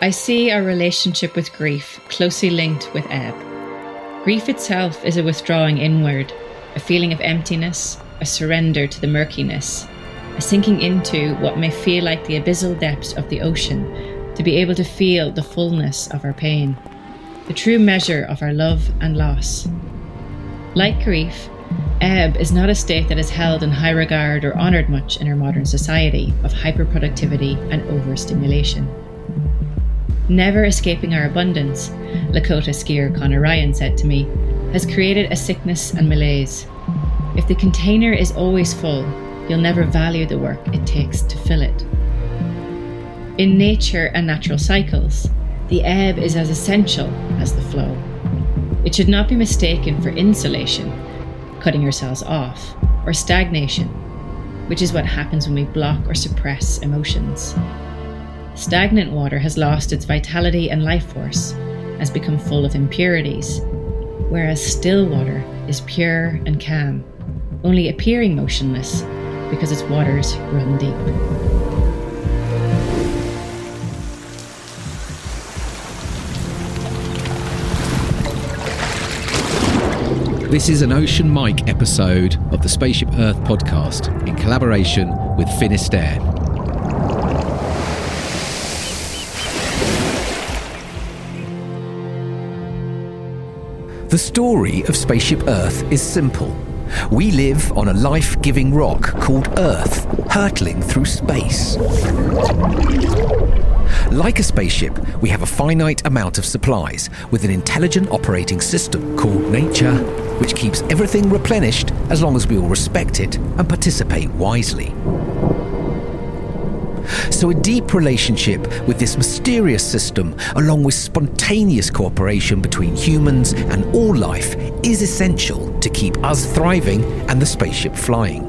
I see our relationship with grief closely linked with ebb. Grief itself is a withdrawing inward, a feeling of emptiness, a surrender to the murkiness, a sinking into what may feel like the abyssal depths of the ocean to be able to feel the fullness of our pain, the true measure of our love and loss. Like grief, ebb is not a state that is held in high regard or honoured much in our modern society of hyperproductivity and overstimulation. Never escaping our abundance, Lakota skier Conor Ryan said to me, has created a sickness and malaise. If the container is always full, you'll never value the work it takes to fill it. In nature and natural cycles, the ebb is as essential as the flow. It should not be mistaken for insulation, cutting yourselves off, or stagnation, which is what happens when we block or suppress emotions. Stagnant water has lost its vitality and life force, has become full of impurities, whereas still water is pure and calm, only appearing motionless because its waters run deep. This is an Ocean Mike episode of the Spaceship Earth podcast in collaboration with Finisterre. The story of Spaceship Earth is simple. We live on a life-giving rock called Earth, hurtling through space. Like a spaceship, we have a finite amount of supplies with an intelligent operating system called nature, which keeps everything replenished as long as we all respect it and participate wisely. So a deep relationship with this mysterious system, along with spontaneous cooperation between humans and all life, is essential to keep us thriving and the spaceship flying.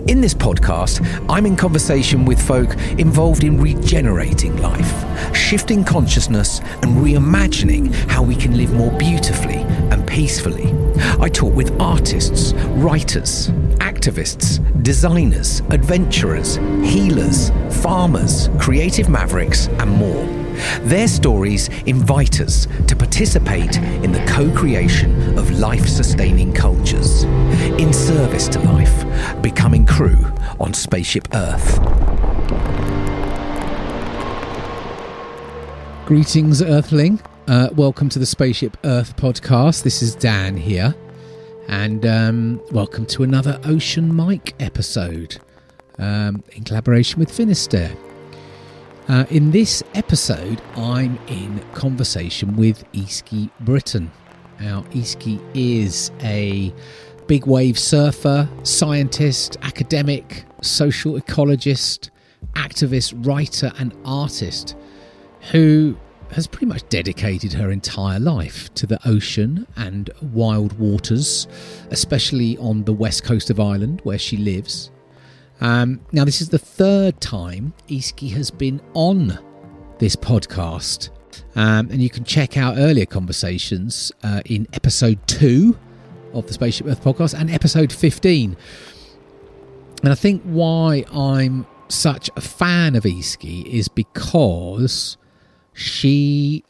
In this podcast, I'm in conversation with folk involved in regenerating life, shifting consciousness and reimagining how we can live more beautifully and peacefully. I talk with artists, writers, activists, designers, adventurers, healers, farmers, creative mavericks, and more. Their stories invite us to participate in the co-creation of life-sustaining cultures, in service to life, becoming crew on Spaceship Earth. Greetings, Earthling. Welcome to the Spaceship Earth podcast. This is Dan here. And welcome to another Ocean Mike episode in collaboration with Finisterre. In this episode, I'm in conversation with Easkey Britton. Now, Easkey is a big wave surfer, scientist, academic, social ecologist, activist, writer and artist who has pretty much dedicated her entire life to the ocean and wild waters, especially on the west coast of Ireland where she lives. Now, this is the third time Easkey has been on this podcast, and you can check out earlier conversations in episode 2 of the Spaceship Earth podcast and episode 15. And I think why I'm such a fan of Easkey is because she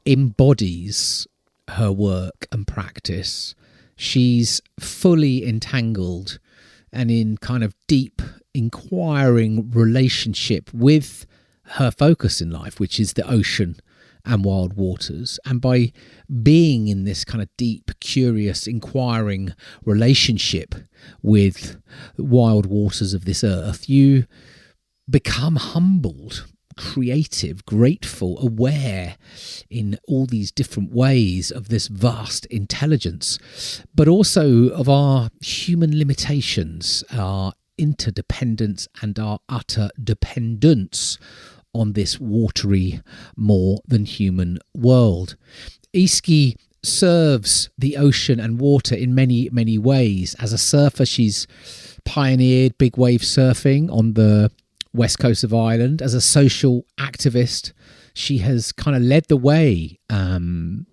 embodies her work and practice. She's fully entangled and in kind of deep, inquiring relationship with her focus in life, which is the ocean and wild waters. And by being in this kind of deep, curious, inquiring relationship with wild waters of this earth, you become humbled, creative, grateful, aware in all these different ways of this vast intelligence, but also of our human limitations, our interdependence and our utter dependence on this watery, more than human world. Easkey serves the ocean and water in many, many ways. As a surfer, she's pioneered big wave surfing on the west coast of Ireland. As a social activist, she has kind of led the way in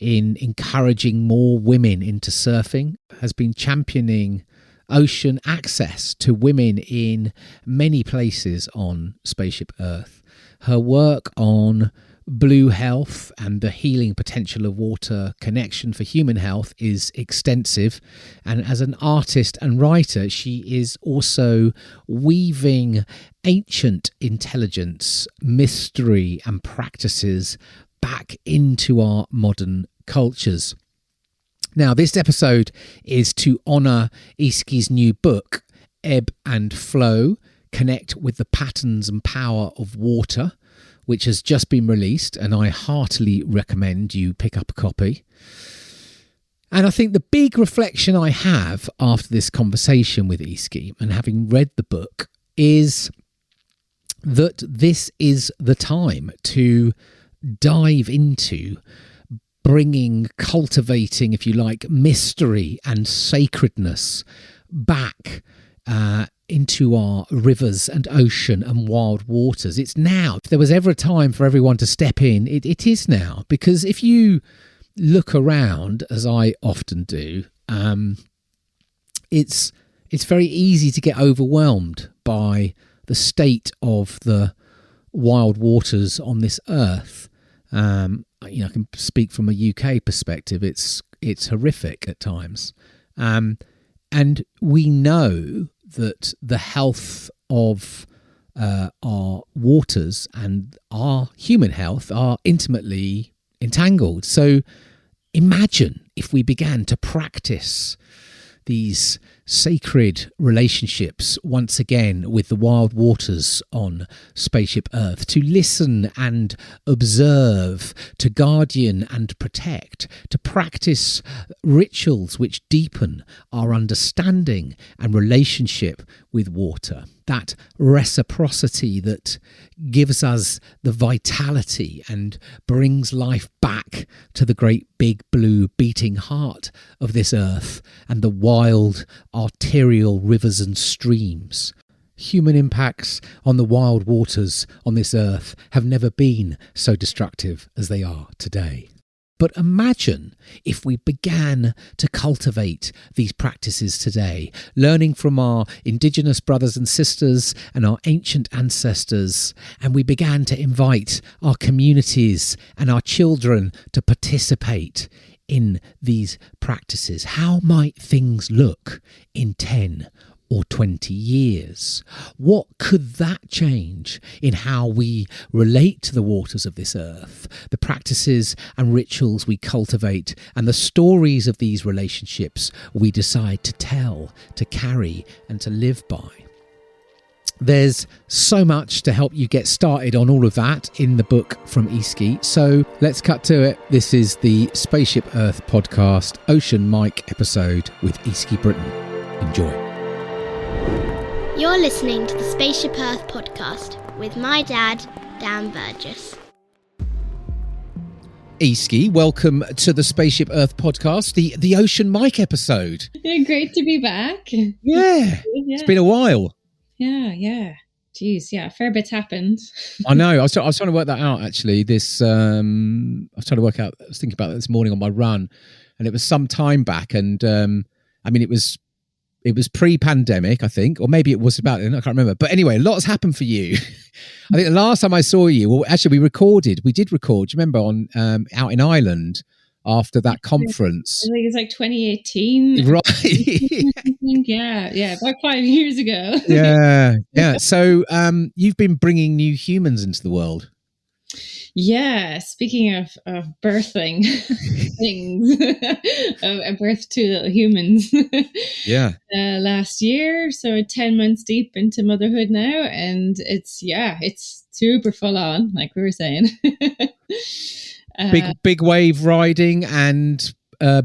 encouraging more women into surfing, has been championing ocean access to women in many places on Spaceship Earth, her work on blue health and the healing potential of water connection for human health is extensive. And as an artist and writer, she is also weaving ancient intelligence, mystery, and practices back into our modern cultures. Now, this episode is to honour Easkey's new book, Ebb and Flow, Connect with the Patterns and Power of Water, which has just been released, and I heartily recommend you pick up a copy. And I think the big reflection I have after this conversation with Easkey and having read the book is that this is the time to dive into bringing, cultivating, if you like, mystery and sacredness back into our rivers and ocean and wild waters. It's now. If there was ever a time for everyone to step in, it is now. Because if you look around, as I often do, it's very easy to get overwhelmed by the state of the wild waters on this earth. I can speak from a UK perspective. It's horrific at times, and we know that the health of our waters and our human health are intimately entangled. So imagine if we began to practice these sacred relationships once again with the wild waters on Spaceship Earth, to listen and observe, to guardian and protect, to practice rituals which deepen our understanding and relationship with water. That reciprocity that gives us the vitality and brings life back to the great big blue beating heart of this earth and the wild arterial rivers and streams. Human impacts on the wild waters on this earth have never been so destructive as they are today. But imagine if we began to cultivate these practices today, learning from our Indigenous brothers and sisters and our ancient ancestors, and we began to invite our communities and our children to participate in these practices. How might things look in 10 or 20 years? What could that change in how we relate to the waters of this earth, the practices and rituals we cultivate, and the stories of these relationships we decide to tell, to carry, and to live by? There's so much to help you get started on all of that in the book from Easkey. So let's cut to it. This is the Spaceship Earth podcast, Ocean Mic episode with Easkey Britton. Enjoy. You're listening to the Spaceship Earth podcast with my dad, Dan Burgess. Easkey, welcome to the Spaceship Earth podcast, the Ocean Mic episode. Yeah, great to be back. Yeah, it's been a while. Yeah. Jeez, yeah, a fair bit's happened. I know. I was trying to work that out, actually. I was thinking about that this morning on my run, and it was some time back, and it was pre-pandemic, I think, or maybe it was about then, I can't remember. But anyway, a lot has happened for you. I think the last time I saw you, well, actually, we did record, do you remember, on out in Ireland after that conference? I think it's like 2018. Right. Yeah, about 5 years ago. Yeah. So you've been bringing new humans into the world. Yeah, speaking of birthing things, a birth two little humans. Yeah. Last year, so 10 months deep into motherhood now, and it's super full on, like we were saying. Big wave riding and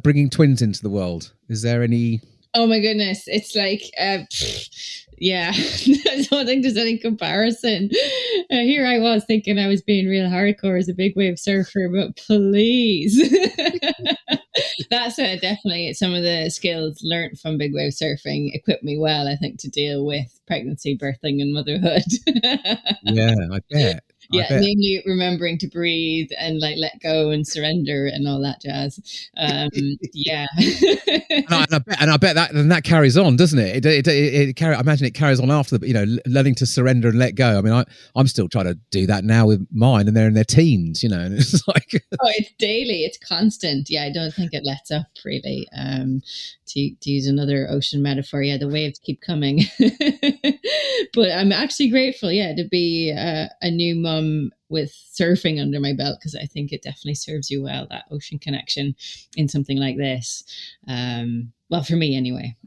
bringing twins into the world. Is there any? Oh my goodness, it's like. Yeah, I don't think there's any comparison. Here I was thinking I was being real hardcore as a big wave surfer, but please. That's definitely some of the skills learnt from big wave surfing equipped me well, I think, to deal with pregnancy, birthing and motherhood. Yeah, I bet. I Yeah, bet. namely remembering to breathe and like let go and surrender and all that jazz. Yeah. And I bet that carries on, doesn't it? I imagine it carries on after learning to surrender and let go. I mean, I'm still trying to do that now with mine, and they're in their teens, and it's like oh, it's daily, it's constant. Yeah, I don't think it lets up really. To use another ocean metaphor, yeah, the waves keep coming. But I'm actually grateful, yeah, to be a new mum with surfing under my belt, because I think it definitely serves you well, that ocean connection in something like this. Well, for me anyway.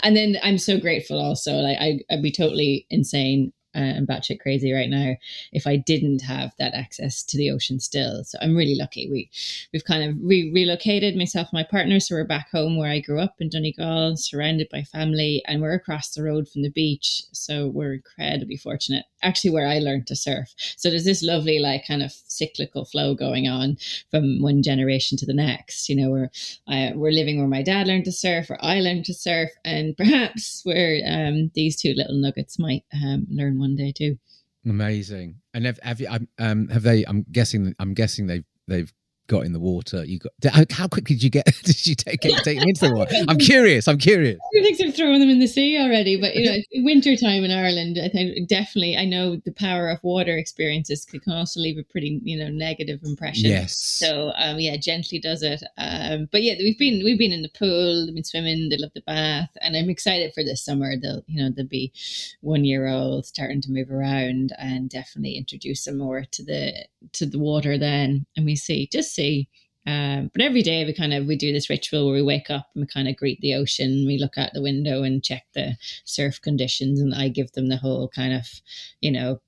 And then I'm so grateful also. Like I'd be totally insane and batshit crazy right now if I didn't have that access to the ocean still. So I'm really lucky. We've kind of relocated, myself and my partner, so we're back home where I grew up in Donegal, surrounded by family, and we're across the road from the beach. So we're incredibly fortunate, actually, where I learned to surf. So there's this lovely like kind of cyclical flow going on from one generation to the next. We're living where my dad learned to surf, or I learned to surf, and perhaps where these two little nuggets might learn one day too. Amazing. And have they? I'm guessing they've got in the water. How quickly did you get? Did you take them into the water? I'm curious. Everything's of throwing them in the sea already, but winter time in Ireland, I think definitely. I know the power of water experiences can also leave a pretty negative impression. Yes. So yeah, gently does it. But yeah, we've been in the pool, they've been swimming, they love the bath, and I'm excited for this summer. They'll be 1 year old, starting to move around, and definitely introduce them more to the water then, and we see. But every day we do this ritual where we wake up and we kind of greet the ocean. We look out the window and check the surf conditions, and I give them the whole kind of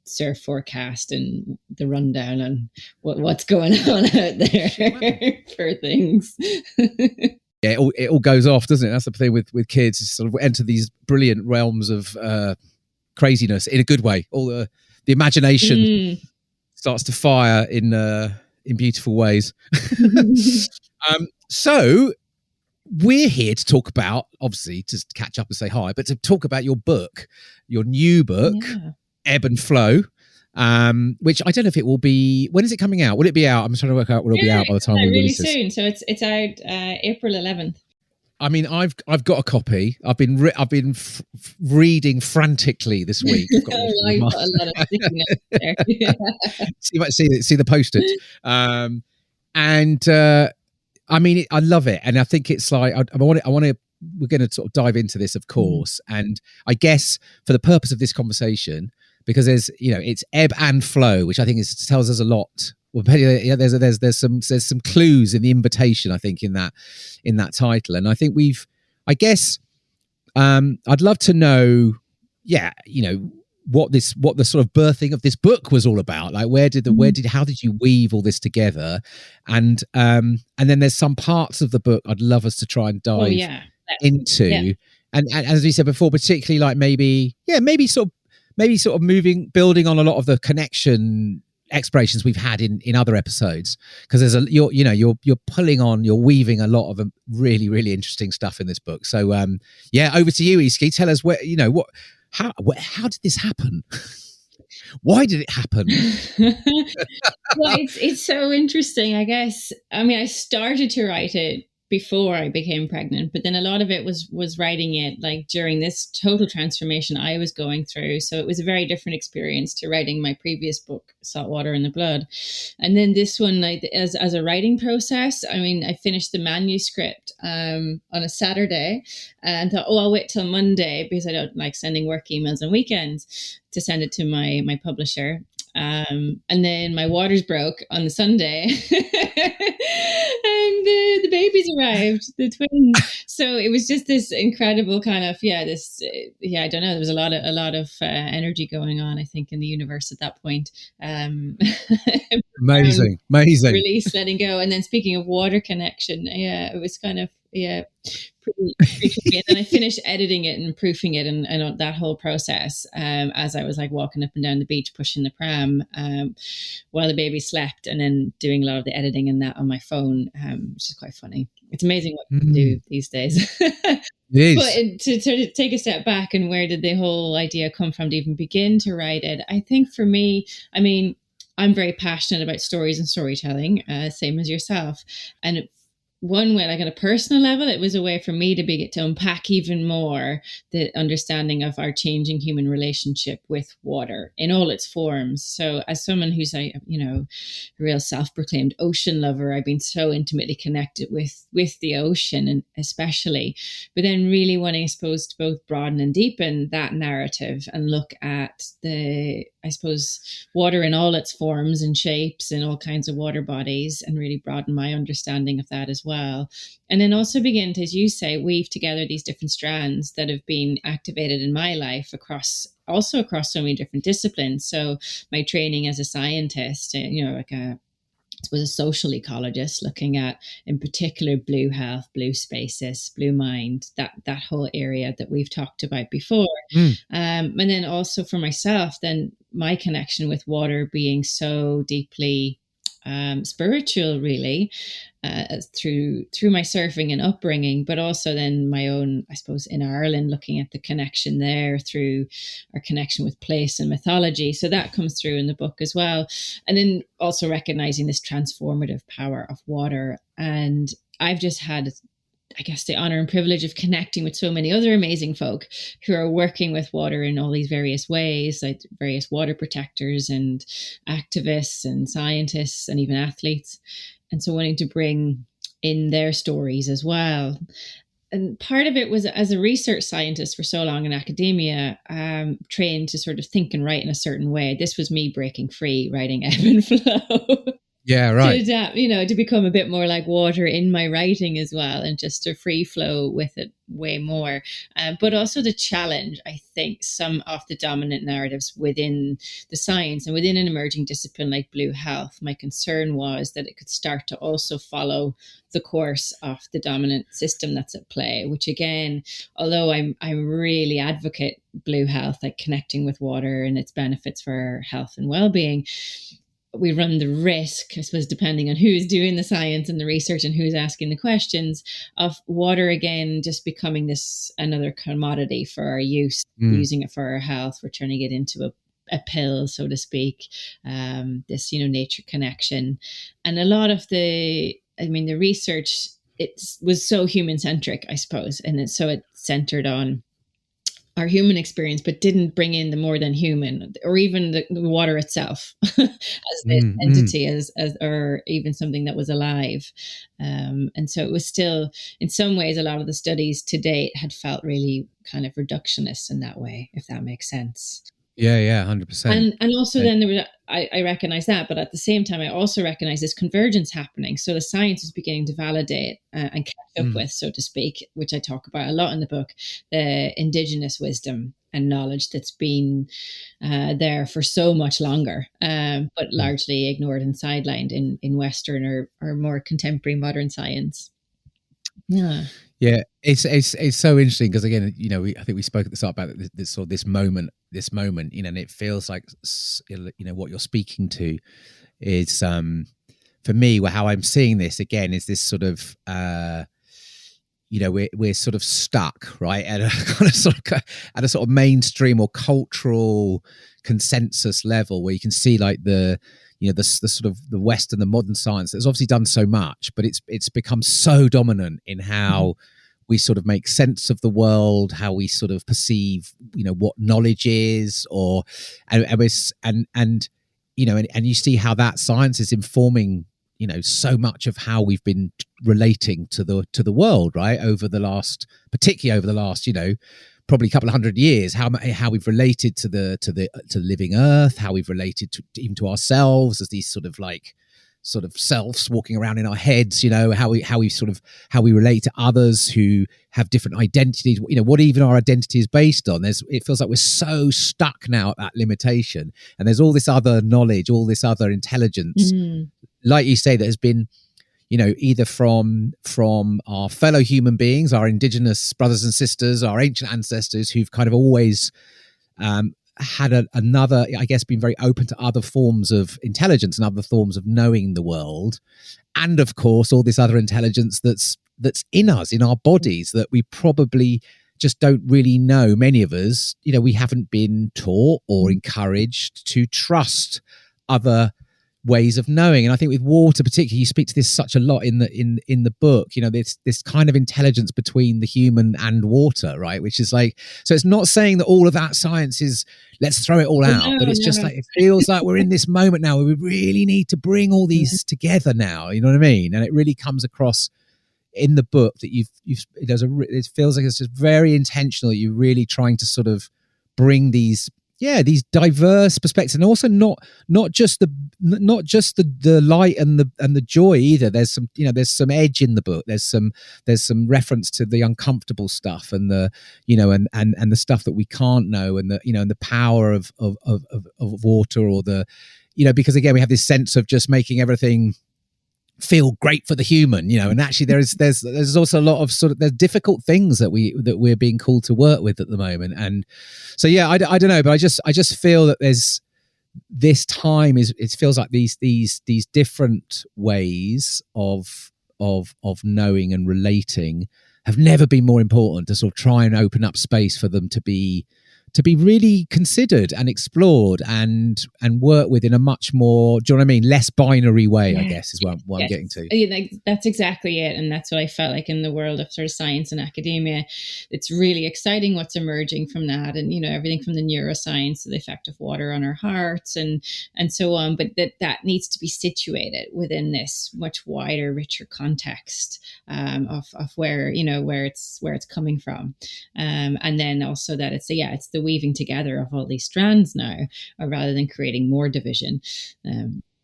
surf forecast and the rundown on what's going on out there for things. Yeah, it all goes off, doesn't it? That's the thing with kids, is sort of enter these brilliant realms of craziness in a good way. All the imagination starts to fire in beautiful ways. So we're here to talk about, obviously, just to catch up and say hi, but to talk about your new book, Ebb and Flow, which I don't know if it will be. When is it coming out? Will it be out? I'm trying to work out when it'll be out by the time we release this. Really soon. So it's out April 11th. I mean, I've got a copy. I've been reading frantically this week. I've got a lot of sticky notes there. You might see the post-it. I mean, I love it, and I think it's like I want to. We're going to sort of dive into this, of course, and I guess for the purpose of this conversation, because there's it's ebb and flow, which I think tells us a lot. Well, there's some clues in the invitation, I think, in that title, and I think I'd love to know, what the sort of birthing of this book was all about. Like, how did you weave all this together? And then there's some parts of the book I'd love us to try and dive into. Yeah. And as we said before, particularly like maybe sort of building on a lot of the connection explorations we've had in other episodes, because you're weaving a lot of really, really interesting stuff in this book. So over to you, Easkey. Tell us how did this happen? Why did it happen? Well, it's so interesting, I guess. I mean, I started to write it before I became pregnant, but then a lot of it was writing it like during this total transformation I was going through. So it was a very different experience to writing my previous book, Saltwater in the Blood. And then this one, like, as a writing process, I mean, I finished the manuscript on a Saturday and thought, I'll wait till Monday, because I don't like sending work emails on weekends, to send it to my publisher. And then my waters broke on the Sunday and the babies arrived, the twins. So it was just this incredible kind of, I don't know. There was a lot of energy going on, I think, in the universe at that point. Amazing. Release, letting go. And then speaking of water connection, it was kind of, pretty tricky. And then I finished editing it and proofing it and that whole process as I was like walking up and down the beach pushing the pram while the baby slept, and then doing a lot of the editing and that on my phone, which is quite funny. It's amazing what you can do these days. But to take a step back, and where did the whole idea come from to even begin to write it? I think for me, I mean, I'm very passionate about stories and storytelling, same as yourself. And one way, like on a personal level, it was a way for me to unpack even more the understanding of our changing human relationship with water in all its forms. So as someone who's a real self-proclaimed ocean lover, I've been so intimately connected with the ocean, and especially, but then really wanting, I suppose, to both broaden and deepen that narrative and look at water in all its forms and shapes and all kinds of water bodies, and really broaden my understanding of that as well. And then also begin to, as you say, weave together these different strands that have been activated in my life across so many different disciplines. So my training as a scientist, was a social ecologist, looking at, in particular, blue health, blue spaces, blue mind, that whole area that we've talked about before. And then also for myself, then my connection with water being so deeply spiritual, really, through my surfing and upbringing, but also then my own, I suppose, in Ireland, looking at the connection there through our connection with place and mythology. So that comes through in the book as well. And then also recognizing this transformative power of water. And I've just had, I guess, the honor and privilege of connecting with so many other amazing folk who are working with water in all these various ways, like various water protectors and activists and scientists and even athletes. And so wanting to bring in their stories as well. And part of it was, as a research scientist for so long in academia, trained to sort of think and write in a certain way. This was me breaking free, writing Ebb and Flow. Yeah, right. To adapt, to become a bit more like water in my writing as well, and just to free flow with it way more. But also the challenge, I think, some of the dominant narratives within the science and within an emerging discipline like blue health. My concern was that it could start to also follow the course of the dominant system that's at play, which again, although I really advocate blue health, like connecting with water and its benefits for health and well-being, we run the risk, I suppose, depending on who's doing the science and the research and who's asking the questions, of water again just becoming this another commodity for our use, using it for our health. We're turning it into a pill, so to speak. This nature connection, and a lot of the research, it was so human centric, I suppose, and it centered on our human experience, but didn't bring in the more than human, or even the water itself as this entity, as or even something that was alive. And so it was still, in some ways, a lot of the studies to date had felt really kind of reductionist in that way, if that makes sense. Yeah, 100%. And also then there was, I recognize that, but at the same time, I also recognize this convergence happening. So the science is beginning to validate and catch up with, so to speak, which I talk about a lot in the book, the indigenous wisdom and knowledge that's been there for so much longer, but largely ignored and sidelined in Western or more contemporary modern science. Yeah, it's so interesting because, again, I think we spoke at the start about this moment, and it feels like, what you're speaking to is, for me, how I'm seeing this again is this sort of, we're sort of stuck, right, at a sort of mainstream or cultural consensus level, where you can see like the sort of the West and the modern science that's obviously done so much, but it's become so dominant in how we sort of make sense of the world, how we sort of perceive, what knowledge is, and you see how that science is informing, so much of how we've been relating to the world, right, particularly over the last, probably a couple of 100 years, how we've related to the living earth, how we've related even to ourselves as these sort of selves walking around in our heads, how we relate to others who have different identities, what even our identity is based on. It feels like we're so stuck now at that limitation, and there's all this other knowledge, all this other intelligence, like you say, that has been, either from our fellow human beings, our indigenous brothers and sisters, our ancient ancestors, who've kind of always had another, I guess, been very open to other forms of intelligence and other forms of knowing the world, and of course all this other intelligence that's in us, in our bodies, that we probably just don't really know. Many of us, we haven't been taught or encouraged to trust other ways of knowing. And I think with water particularly, you speak to this such a lot in the book, you know, this kind of intelligence between the human and water, right? Which is like, so it's not saying that all of that science is let's throw it all out, but it's just like, it feels like we're in this moment now where we really need to bring all these together now, you know what I mean? And it really comes across in the book that it feels like it's just very intentional. You're really trying to sort of bring these diverse perspectives, and also not just the light and the joy either. There's some edge in the book. There's some reference to the uncomfortable stuff and the and the stuff that we can't know, and the power of water, or the because again we have this sense of just making everything feel great for the human, and actually there's also a lot of there's difficult things that we're being called to work with at the moment. And so I don't know, but I just feel that there's this time it feels like these different ways of knowing and relating have never been more important, to sort of try and open up space for them to be really considered and explored and work with in a much more, do you know what I mean, less binary way, I guess, is what I'm getting to. Yeah, that's exactly it. And that's what I felt like in the world of sort of science and academia. It's really exciting what's emerging from that. And, everything from the neuroscience to the effect of water on our hearts and so on. But that needs to be situated within this much wider, richer context of where it's coming from. And then also that it's the weaving together of all these strands now, rather than creating more division.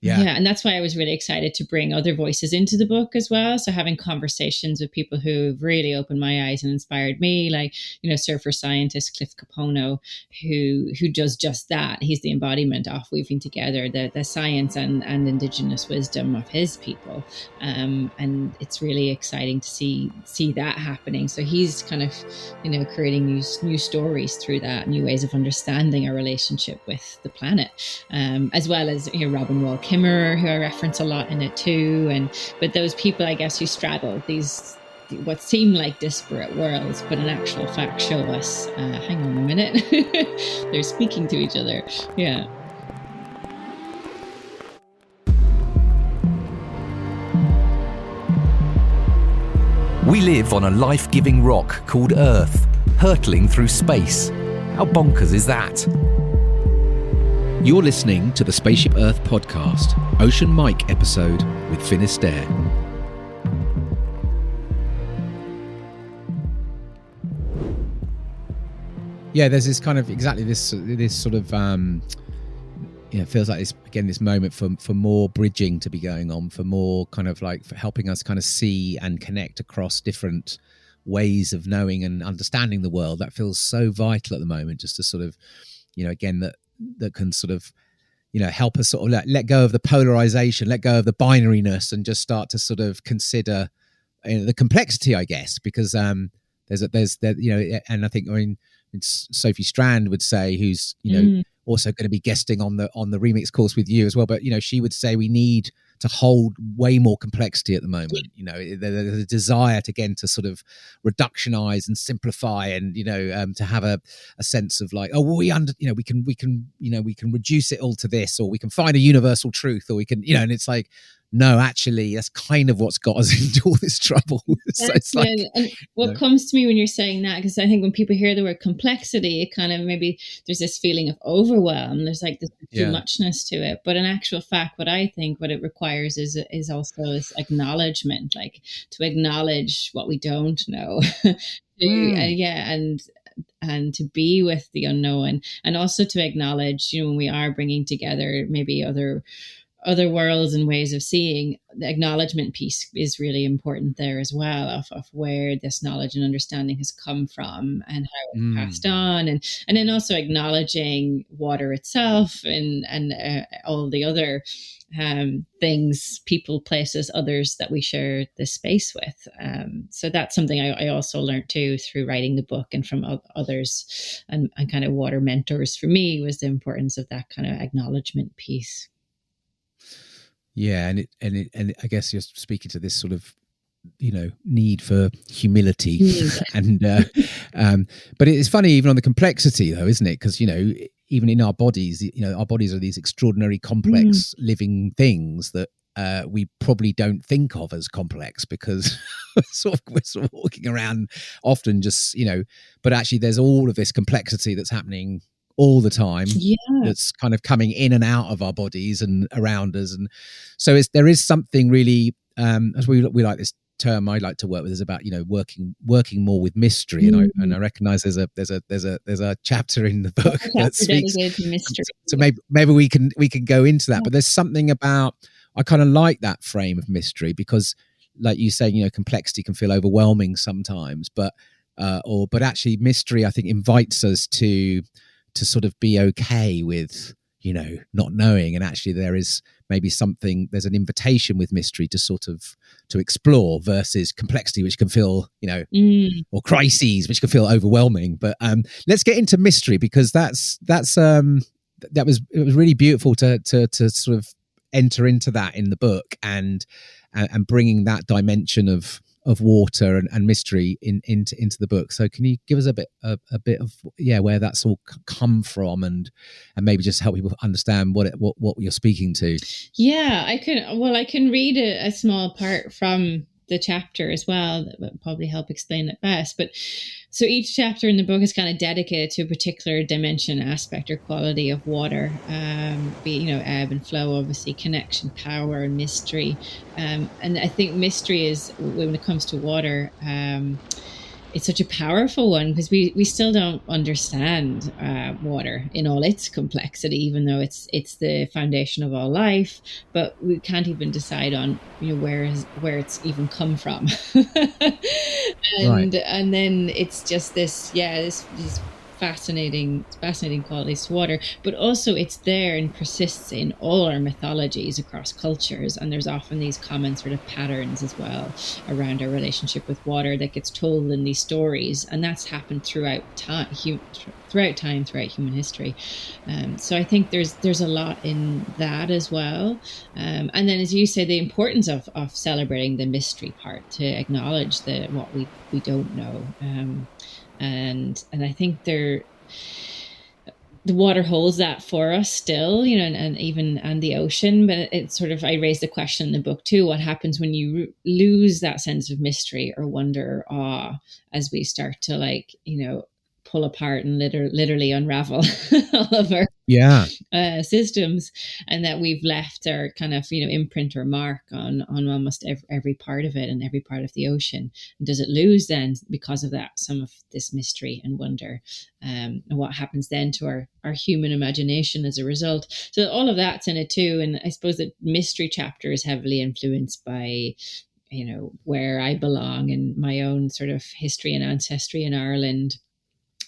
And that's why I was really excited to bring other voices into the book as well. So having conversations with people who've really opened my eyes and inspired me, like, surfer scientist Cliff Capono, who does just that. He's the embodiment of weaving together the science and indigenous wisdom of his people. And it's really exciting to see that happening. So he's kind of, creating new stories through that, new ways of understanding our relationship with the planet, as well as, Robin Wall Kimmerer, who I reference a lot in it too. But those people, I guess, who straddle these what seem like disparate worlds, but in actual fact show us, hang on a minute, they're speaking to each other. Yeah. We live on a life-giving rock called Earth, hurtling through space. How bonkers is that? You're listening to the Spaceship Earth podcast, Ocean Mike episode with Finisterre. Yeah, there's this kind of exactly this sort of it feels like this moment for more bridging to be going on, for more kind of like for helping us kind of see and connect across different ways of knowing and understanding the world. That feels so vital at the moment, just to sort of, again, that can sort of, help us sort of let go of the polarization, let go of the binariness, and just start to sort of consider the complexity, I guess, because and I think, it's Sophie Strand would say, who's also going to be guesting on the remix course with you as well, but she would say we need to hold way more complexity at the moment. There's a desire to sort of reductionize and simplify, and to have a sense of like, we can reduce it all to this, or we can find a universal truth, or we can and it's like, no, actually, that's kind of what's got us into all this trouble. So it's like, and what comes to me when you're saying that, because I think when people hear the word complexity, it kind of maybe there's this feeling of overwhelm. There's like this too muchness to it. But in actual fact, what it requires is also this acknowledgement, like to acknowledge what we don't know. And to be with the unknown, and also to acknowledge, when we are bringing together maybe other worlds and ways of seeing, the acknowledgement piece is really important there as well, of where this knowledge and understanding has come from and how it's passed on, and then also acknowledging water itself and all the other things, people, places, others that we share this space with. So that's something I also learned too through writing the book, and from others and kind of water mentors for me, was the importance of that kind of acknowledgement piece. Yeah, and I guess you're speaking to this sort of need for humility. And but it's funny, even on the complexity though, isn't it? Because even in our bodies, our bodies are these extraordinary complex living things that we probably don't think of as complex, because we're sort of walking around often just but actually there's all of this complexity that's happening all the time, that's kind of coming in and out of our bodies and around us. And so there is something really, as we like this term I like to work with, is about working more with mystery. And I recognize there's a chapter in the book that speaks to mystery. So maybe we can go into that. But there's something about, I kind of like that frame of mystery, because like you say, complexity can feel overwhelming sometimes, but actually mystery, I think, invites us to sort of be okay with not knowing. And actually there is maybe there's an invitation with mystery to explore, versus complexity, which can feel or crises, which can feel overwhelming. But let's get into mystery, because it was really beautiful to sort of enter into that in the book, and bringing that dimension of water and mystery into the book. So can you give us a bit of where that's all come from, and maybe just help people understand what you're speaking to? Yeah, I can read a small part from the chapter as well. That would probably help explain it best. But so each chapter in the book is kind of dedicated to a particular dimension, aspect, or quality of water. Be ebb and flow, obviously, connection, power, and mystery. And I think mystery is, when it comes to water, it's such a powerful one, because we still don't understand water in all its complexity, even though it's the foundation of all life. But we can't even decide on where it's even come from. And then it's just this fascinating qualities to water, but also it's there and persists in all our mythologies across cultures. And there's often these common sort of patterns as well around our relationship with water that gets told in these stories, and that's happened throughout human history. So I think there's a lot in that as well. And then, as you say, the importance of celebrating the mystery part, to acknowledge what we don't know. And I think the water holds that for us still, and the ocean. But it's sort of, I raised the question in the book too: what happens when you lose that sense of mystery or wonder or awe, as we start to pull apart and literally unravel all of our systems, and that we've left our kind of imprint or mark on almost every part of it and every part of the ocean. And does it lose then, because of that, some of this mystery and wonder, and what happens then to our human imagination as a result? So all of that's in it too. And I suppose the mystery chapter is heavily influenced by where I belong and my own sort of history and ancestry in Ireland,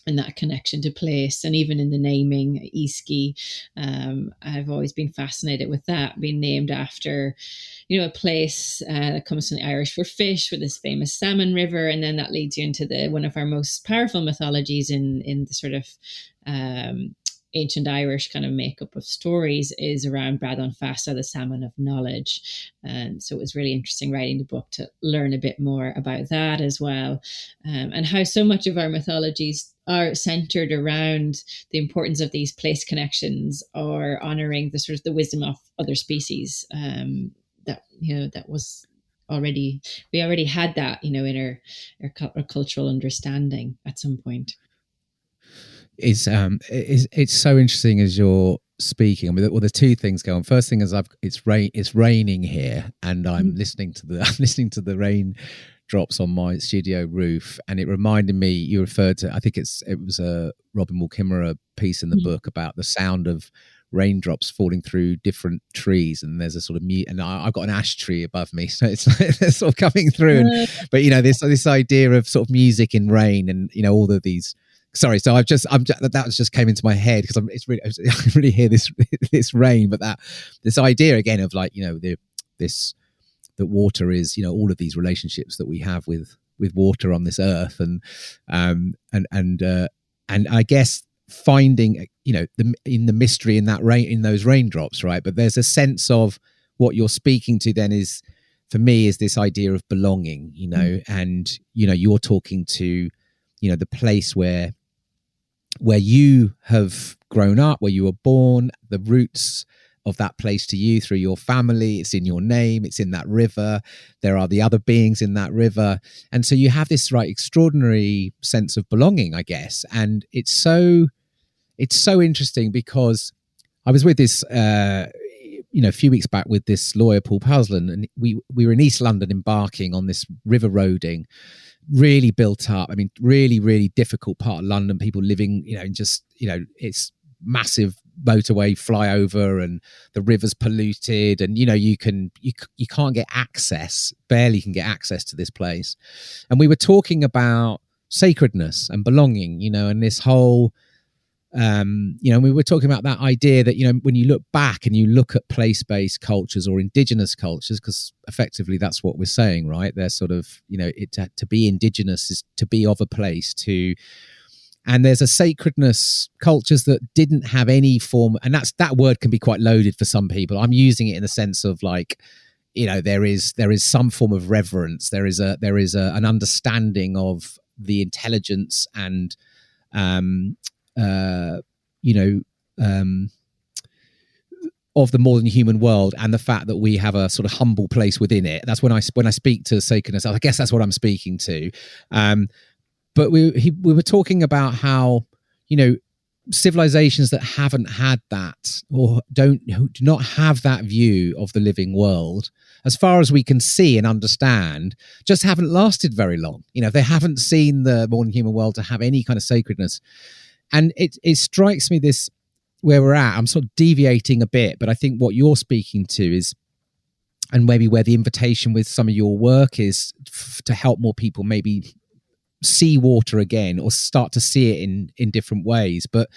and that connection to place. And even in the naming, Easkey, I've always been fascinated with that, being named after, a place that comes from the Irish for fish, with this famous salmon river. And then that leads you into one of our most powerful mythologies in the sort of ancient Irish kind of makeup of stories, is around Bradon Fassa, the salmon of knowledge. And so it was really interesting writing the book to learn a bit more about that as well, and how so much of our mythologies are centered around the importance of these place connections, or honoring the sort of the wisdom of other species. That was already, we already had that, in our cultural understanding at some point. It's so interesting as you're speaking. I mean, well, there's two things going on. First thing is it's raining here, and I'm listening to the rain drops on my studio roof, and it reminded me, you referred to, I think it was a Robin Wall-Kimmerer piece in the book about the sound of raindrops falling through different trees, and there's a sort of and I've got an ash tree above me, so it's like they're sort of coming through, but this idea of sort of music in rain, and all of these. Sorry, so that just came into my head, because I really hear this rain, but this idea again of that water is, all of these relationships that we have with water on this earth, and I guess finding in the mystery in that rain, in those raindrops, right? But there's a sense of what you're speaking to then is for me is this idea of belonging, and, you're talking to, the place where you have grown up, where you were born, the roots of that place to you through your family. It's in your name. It's in that river. There are the other beings in that river. And so you have this extraordinary sense of belonging, I guess. And it's so interesting because I was with this, a few weeks back with this lawyer, Paul Powsland, and we were in East London embarking on this river roading, really built up. I mean, really, really difficult part of London. People living, it's massive motorway flyover, and the river's polluted, and you can't get access, barely can get access to this place. And we were talking about sacredness and belonging, and this whole we were talking about that idea that when you look back and you look at place-based cultures or indigenous cultures, because effectively that's what we're saying, right? They're sort of to be indigenous is to be of a place, and there's a sacredness, cultures that didn't have any form, and that word can be quite loaded for some people. I'm using it in the sense of there is some form of reverence. There is an understanding of the intelligence and of the more than human world, and the fact that we have a sort of humble place within it. That's when I speak to sacredness, I guess that's what I'm speaking to. But we were talking about how, civilizations that haven't had that, or do not have that view of the living world, as far as we can see and understand, just haven't lasted very long. They haven't seen the more than human world to have any kind of sacredness. And it strikes me this, where we're at, I'm sort of deviating a bit, but I think what you're speaking to is, and maybe where the invitation with some of your work is to help more people maybe see water again, or start to see it in different ways. But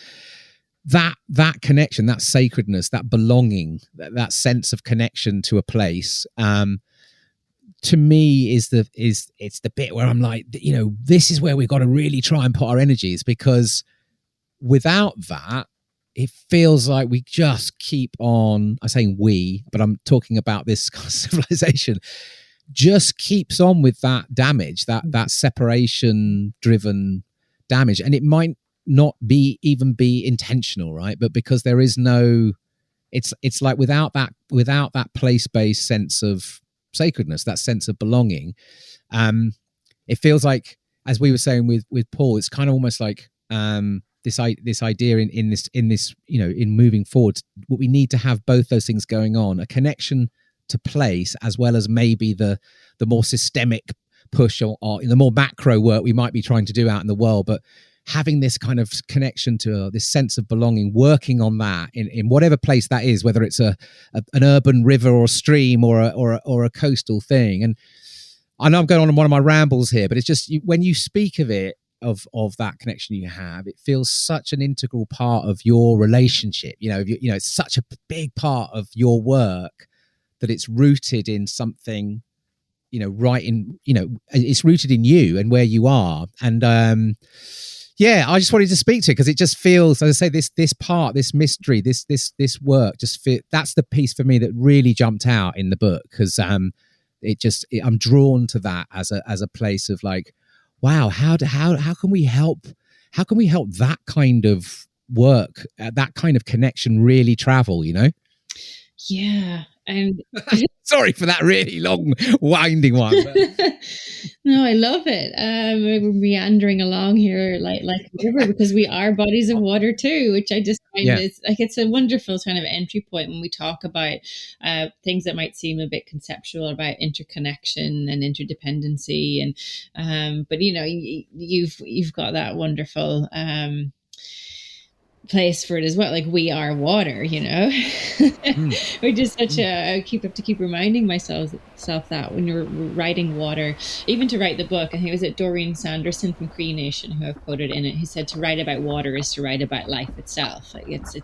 that connection, that sacredness, that belonging, that sense of connection to a place, to me it's the bit where I'm like, this is where we've got to really try and put our energies, because without that, it feels like we just keep on, I'm saying we, but I'm talking about this civilization, just keeps on with that damage, that separation driven damage. And it might not be intentional, right? But because there is no, it's like without that place-based sense of sacredness, that sense of belonging, it feels like, as we were saying with Paul, it's kind of almost like this idea in this in moving forward, what we need to have both those things going on, a connection to place, as well as maybe the more systemic push or the more macro work we might be trying to do out in the world, but having this kind of connection to this sense of belonging, working on that in whatever place that is, whether it's an urban river or stream or a coastal thing. And I know I'm going on one of my rambles here, but it's just when you speak of it, of that connection you have, it feels such an integral part of your relationship. It's such a big part of your work, that it's rooted in something, it's rooted in you and where you are. And I just wanted to speak to it because it just feels, as I say, this part, this mystery, this work, that's the piece for me that really jumped out in the book, because I'm drawn to that as a place of like, wow, how can we help that kind of work, that kind of connection really travel, Yeah. And sorry for that really long winding one. No, I love it. We're meandering along here like a river, because we are bodies of water too, which I just find it's a wonderful kind of entry point when we talk about things that might seem a bit conceptual about interconnection and interdependency, and but you've got that wonderful place for it as well, like we are water, which is such a keep reminding myself that when you're writing water, even to write the book. I think it was Doreen Sanderson from Cree Nation who I've quoted in it, who said to write about water is to write about life itself. Like it's a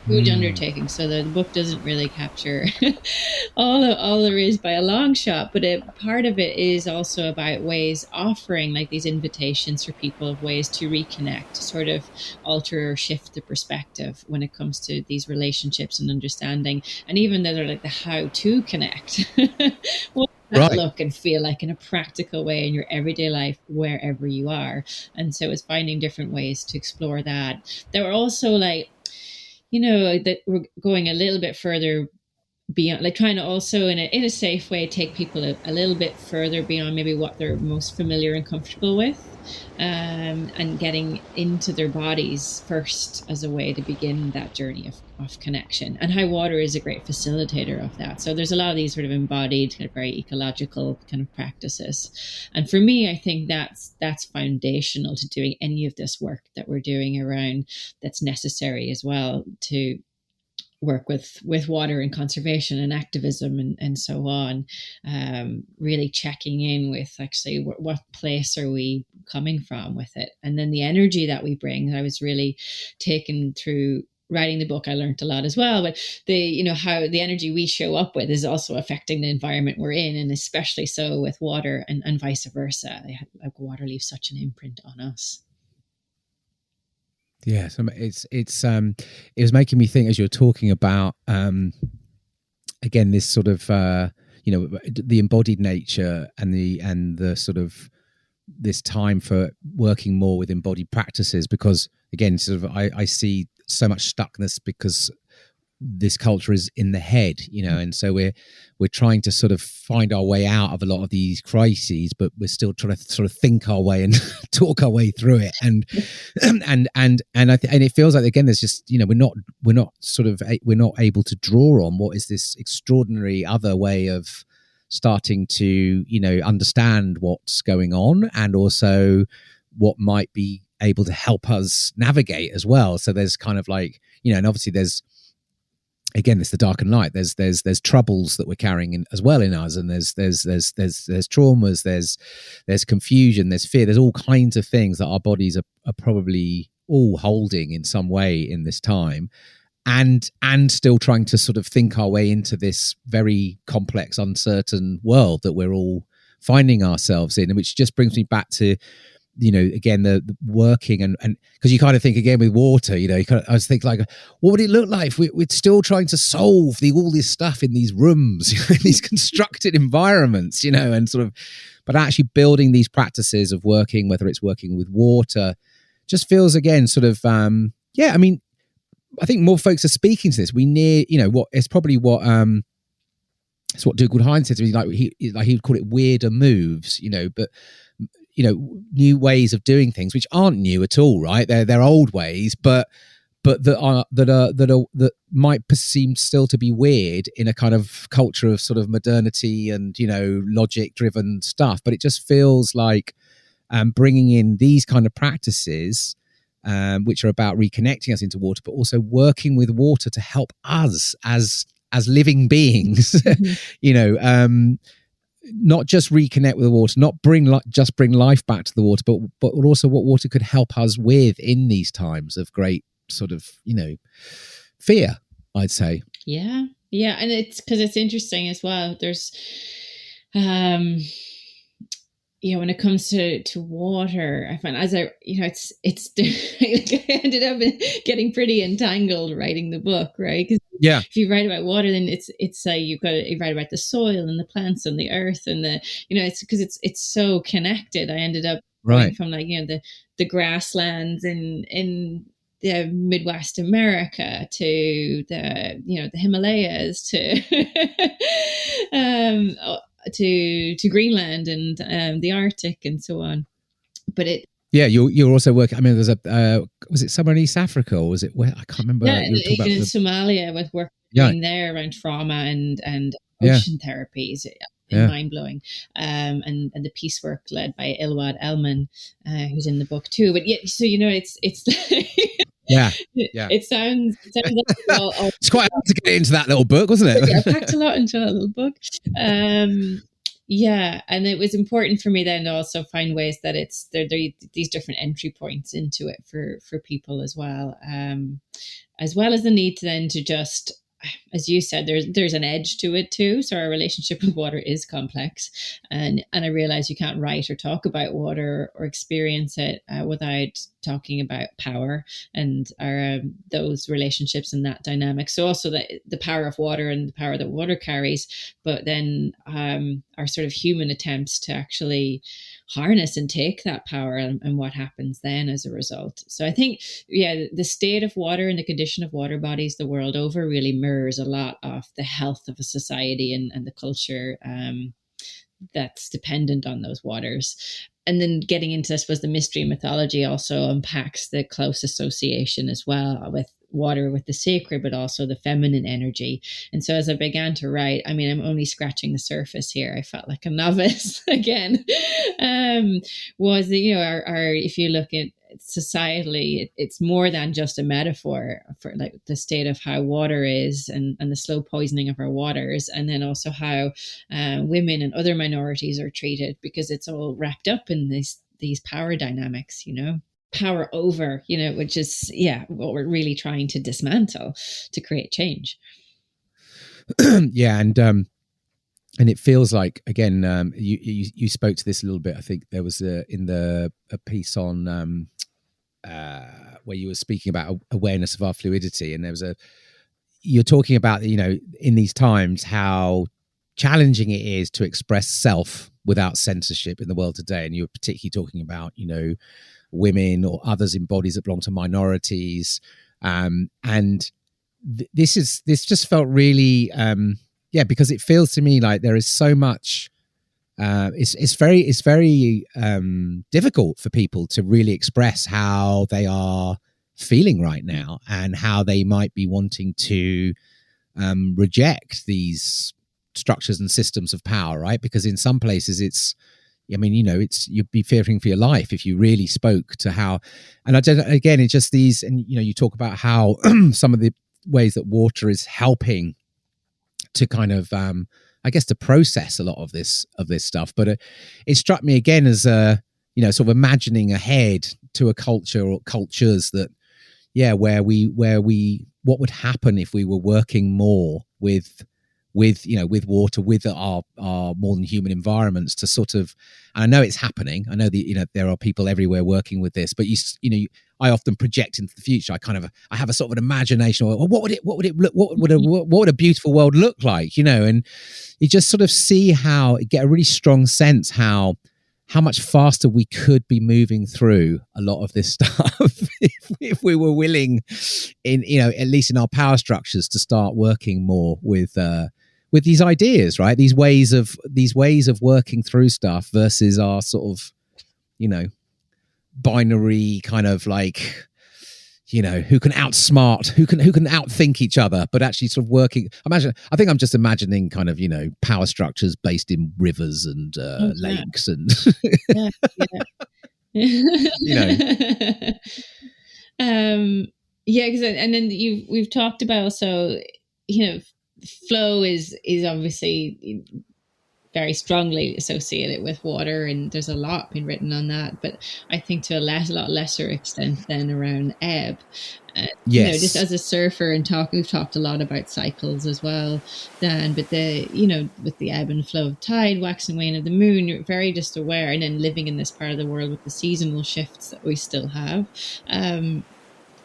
huge undertaking, so the book doesn't really capture all there is by a long shot, but part of it is also about ways offering like these invitations for people of ways to reconnect, to sort of alter alter or shift the perspective when it comes to these relationships and understanding, and even though they're like the how to connect. What does that look and feel like in a practical way in your everyday life wherever you are? And so it's finding different ways to explore that. There were also like, that we're going a little bit further beyond, like trying to also in a safe way take people a little bit further beyond maybe what they're most familiar and comfortable with, and getting into their bodies first as a way to begin that journey of connection, and how water is a great facilitator of that. So there's a lot of these sort of embodied kind of very ecological kind of practices, and for me I think that's foundational to doing any of this work that we're doing around, that's necessary as well to work with water and conservation and activism and so on. Really checking in with actually what place are we coming from with it, and then the energy that we bring. I was really taken through writing the book. I learned a lot as well, but how the energy we show up with is also affecting the environment we're in, and especially so with water and vice versa. Like water leaves such an imprint on us. Yeah, so it was making me think as you're talking about again this sort of the embodied nature and the sort of this time for working more with embodied practices, because again sort of I see so much stuckness because this culture is in the head, and so we're trying to sort of find our way out of a lot of these crises, but we're still trying to sort of think our way and talk our way through it, and it feels like again there's just we're not able to draw on what is this extraordinary other way of starting to understand what's going on, and also what might be able to help us navigate as well. So there's kind of like and obviously there's the dark and light. There's troubles that we're carrying in as well in us, and there's traumas, there's confusion, there's fear, there's all kinds of things that our bodies are probably all holding in some way in this time, and still trying to sort of think our way into this very complex, uncertain world that we're all finding ourselves in, and which just brings me back to again the working and because you kind of think again with water, I was thinking like, what would it look like if we're still trying to solve all this stuff in these rooms, in these constructed environments, and sort of, but actually building these practices of working, whether it's working with water, just feels again sort of I mean, I think more folks are speaking to this. We near what it's probably what it's what Dougal Hines said to me, he would call it weirder moves, but new ways of doing things which aren't new at all, right? They're old ways, but that might seem still to be weird in a kind of culture of sort of modernity and logic driven stuff. But it just feels like bringing in these kind of practices, which are about reconnecting us into water, but also working with water to help us as living beings, not just reconnect with the water, not just bring life back to the water, but also what water could help us with in these times of great sort of fear, I'd say. Yeah, and it's because it's interesting as well. There's when it comes to water, I find it's I ended up getting pretty entangled writing the book, right? Because if you write about water, then it's you write about the soil and the plants and the earth and the it's because it's so connected. I ended up going from like the grasslands in the Midwest America to the Himalayas to Greenland and the Arctic and so on. But you're also working. I mean, there's was it somewhere in East Africa, or was it where? I can't remember. Yeah, in Somalia with work doing there around trauma and ocean therapies. Mind blowing, and the peace work led by Ilwad Elman, who's in the book too. But so it's It sounds like all it's quite hard to get into that little book, wasn't it? I packed a lot into that little book. And it was important for me then to also find ways that there are these different entry points into it for people as well as the need to then to just, as you said, there's an edge to it too. So our relationship with water is complex, and I realize you can't write or talk about water or experience it without talking about power and our those relationships and that dynamic. So also the power of water and the power that water carries, but then our sort of human attempts to actually harness and take that power, and what happens then as a result. So I think, yeah, the state of water and the condition of water bodies the world over really mirrors a lot of the health of a society and the culture that's dependent on those waters. And then getting into, I suppose, the mystery mythology also unpacks the close association as well with water, with the sacred, but also the feminine energy. And so as I began to write, I mean, I'm only scratching the surface here. I felt like a novice again. Was that, you know, our if you look at societally, it's more than just a metaphor for like the state of how water is and the slow poisoning of our waters, and then also how women and other minorities are treated, because it's all wrapped up in these power dynamics, you know, power over, you know, which is, yeah, what we're really trying to dismantle to create change. Yeah, and it feels like, again, you spoke to this a little bit. I think there was a piece on where you were speaking about awareness of our fluidity, and you're talking about, you know, in these times how challenging it is to express self without censorship in the world today. And you were particularly talking about, you know, women or others in bodies that belong to minorities, and this just felt really because it feels to me like there is so much. It's very difficult for people to really express how they are feeling right now and how they might be wanting to reject these structures and systems of power, right? Because in some places you'd be fearing for your life if you really spoke to how. And it's just these, and you know, you talk about how some of the ways that water is helping to kind of to process a lot of this stuff. But it struck me again as sort of imagining ahead to a culture or cultures that, yeah, where we what would happen if we were working more with water, with our more than human environments, to sort of, and I know it's happening. I know that, you know, there are people everywhere working with this, but I often project into the future. I have a sort of an imagination of, well, what would a beautiful world look like, you know? And you just sort of see get a really strong sense how much faster we could be moving through a lot of this stuff if we were willing, in, you know, at least in our power structures, to start working more with these ideas, right? These ways of working through stuff versus our sort of, you know, binary kind of like, you know, who can outthink each other, but actually sort of working. I think I'm just imagining kind of, you know, power structures based in rivers and lakes and you know. Because and then we've talked about, so, you know, flow is obviously very strongly associated with water, and there's a lot been written on that, but I think to a lot lesser extent than around ebb. Yes. You know, just as a surfer and we've talked a lot about cycles as well, Dan, but with the ebb and flow of tide, wax and wane of the moon, you're very just aware, and then living in this part of the world with the seasonal shifts that we still have.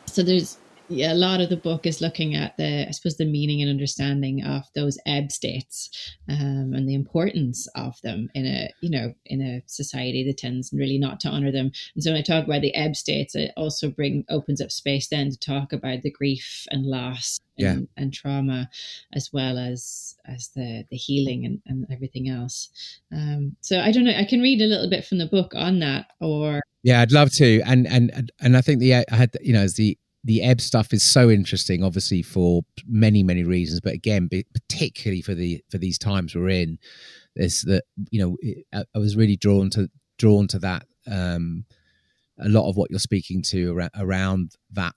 So there's, yeah, a lot of the book is looking at the meaning and understanding of those ebb states, and the importance of them in a society that tends really not to honor them. And so when I talk about the ebb states, it also opens up space then to talk about the grief and loss and trauma, as well as the healing and everything else. So I don't know, I can read a little bit from the book on that, or yeah, I'd love to. And I think the ebb stuff is so interesting, obviously for many, many reasons, but again, particularly for these times we're in, is that, you know, I was really drawn to that a lot of what you're speaking to around that,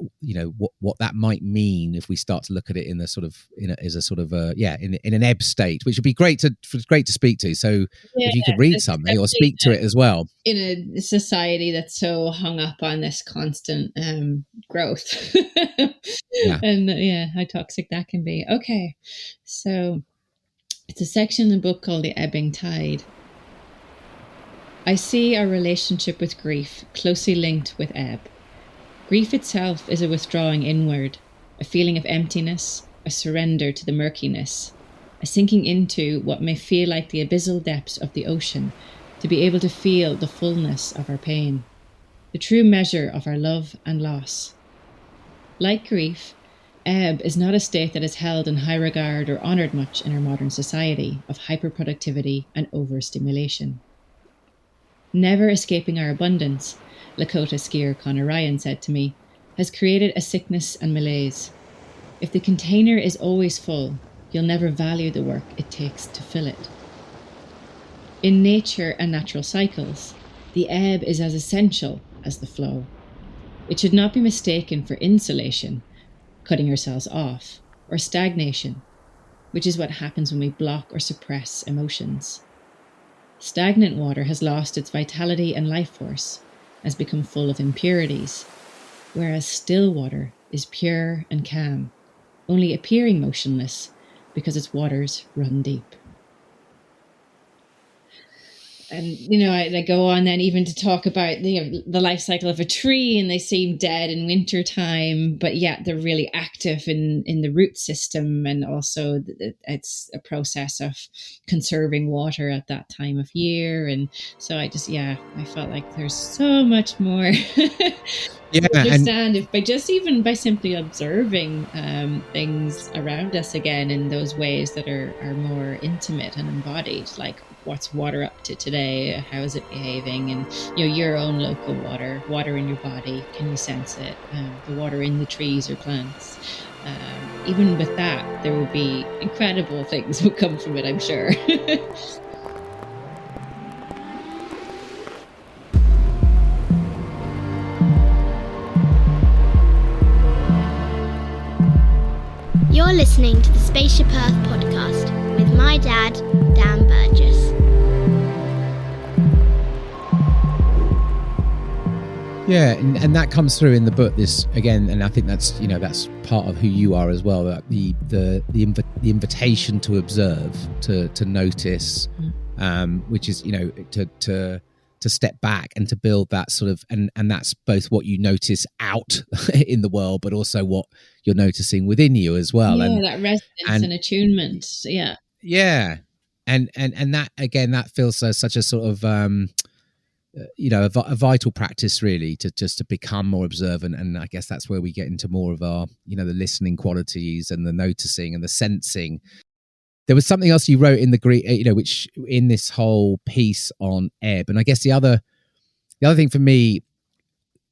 what that might mean if we start to look at it in a sort of in an ebb state, which would be great to speak to. So if you could read something or speak to it as well. In a society that's so hung up on this constant growth, and how toxic that can be. Okay, so it's a section in the book called The Ebbing Tide. I see our relationship with grief closely linked with ebb. Grief itself is a withdrawing inward, a feeling of emptiness, a surrender to the murkiness, a sinking into what may feel like the abyssal depths of the ocean, to be able to feel the fullness of our pain, the true measure of our love and loss. Like grief, ebb is not a state that is held in high regard or honoured much in our modern society of hyperproductivity and overstimulation. Never escaping our abundance, Lakota skier Conor Ryan said to me, has created a sickness and malaise. If the container is always full, you'll never value the work it takes to fill it. In nature and natural cycles, the ebb is as essential as the flow. It should not be mistaken for insulation, cutting ourselves off, or stagnation, which is what happens when we block or suppress emotions. Stagnant water has lost its vitality and life force, has become full of impurities, whereas still water is pure and calm, only appearing motionless because its waters run deep. And, I go on then even to talk about the life cycle of a tree, and they seem dead in winter time, but yet they're really active in the root system. And also it's a process of conserving water at that time of year. And so I felt like there's so much more to understand by simply observing things around us again in those ways that are more intimate and embodied, like what's water up to today, how is it behaving, and your own local water in your body, can you sense it, the water in the trees or plants. Even with that, there will be incredible things will come from it, I'm sure. You're listening to the Spaceship Earth podcast with my dad, Dan Burgess. Yeah, and that comes through in the book. This again, and I think that's part of who you are as well. That the invitation to observe, to notice, which is to step back and to build that sort of and that's both what you notice out in the world, but also what you're noticing within you as well. Yeah, that resonance and attunement. Yeah, and that again, that feels such a sort of a vital practice, really, to become more observant. And I guess that's where we get into more of our the listening qualities and the noticing and the sensing. There was something else you wrote in the Greek, which in this whole piece on ebb. And I guess the other thing for me,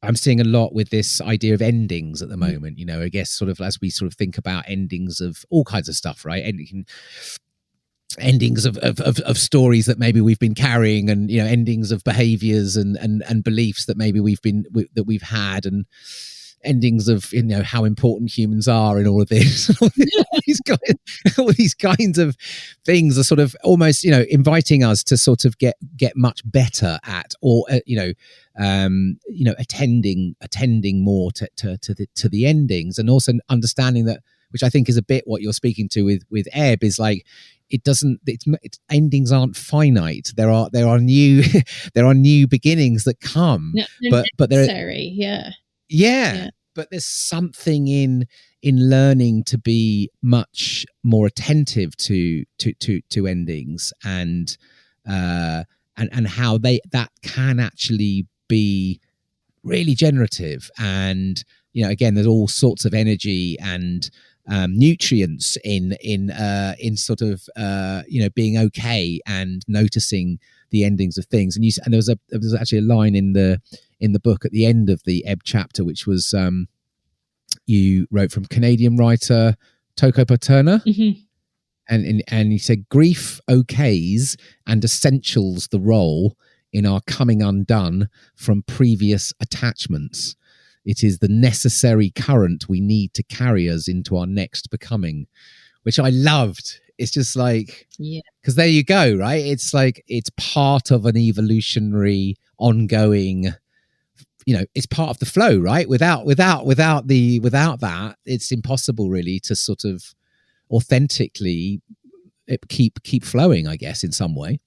I'm seeing a lot with this idea of endings at the moment. I guess sort of as we sort of think about endings of all kinds of stuff, right? Endings of stories that maybe we've been carrying, and endings of behaviors and beliefs that maybe we've had, and endings of how important humans are in all of this. all these kinds of things are sort of almost inviting us to sort of get much better at, or attending more to the endings, and also understanding that, which I think is a bit what you're speaking to with ebb, is like endings aren't finite. There are new there are new beginnings that come, but they're necessary. Yeah. But there's something in learning to be much more attentive to endings, and how that can actually be really generative. And again, there's all sorts of energy and nutrients in sort of being okay and noticing the endings of things. And there was actually a line in the book at the end of the ebb chapter, which was you wrote from Canadian writer Toko Paterna. Mm-hmm. And he said, grief okays and essentials the role in our coming undone from previous attachments. It is the necessary current we need to carry us into our next becoming, which I loved. It's just like, Yeah. because there you go, right? It's like, it's part of an evolutionary ongoing, it's part of the flow, right? Without that, it's impossible really to sort of authentically keep flowing, I guess, in some way.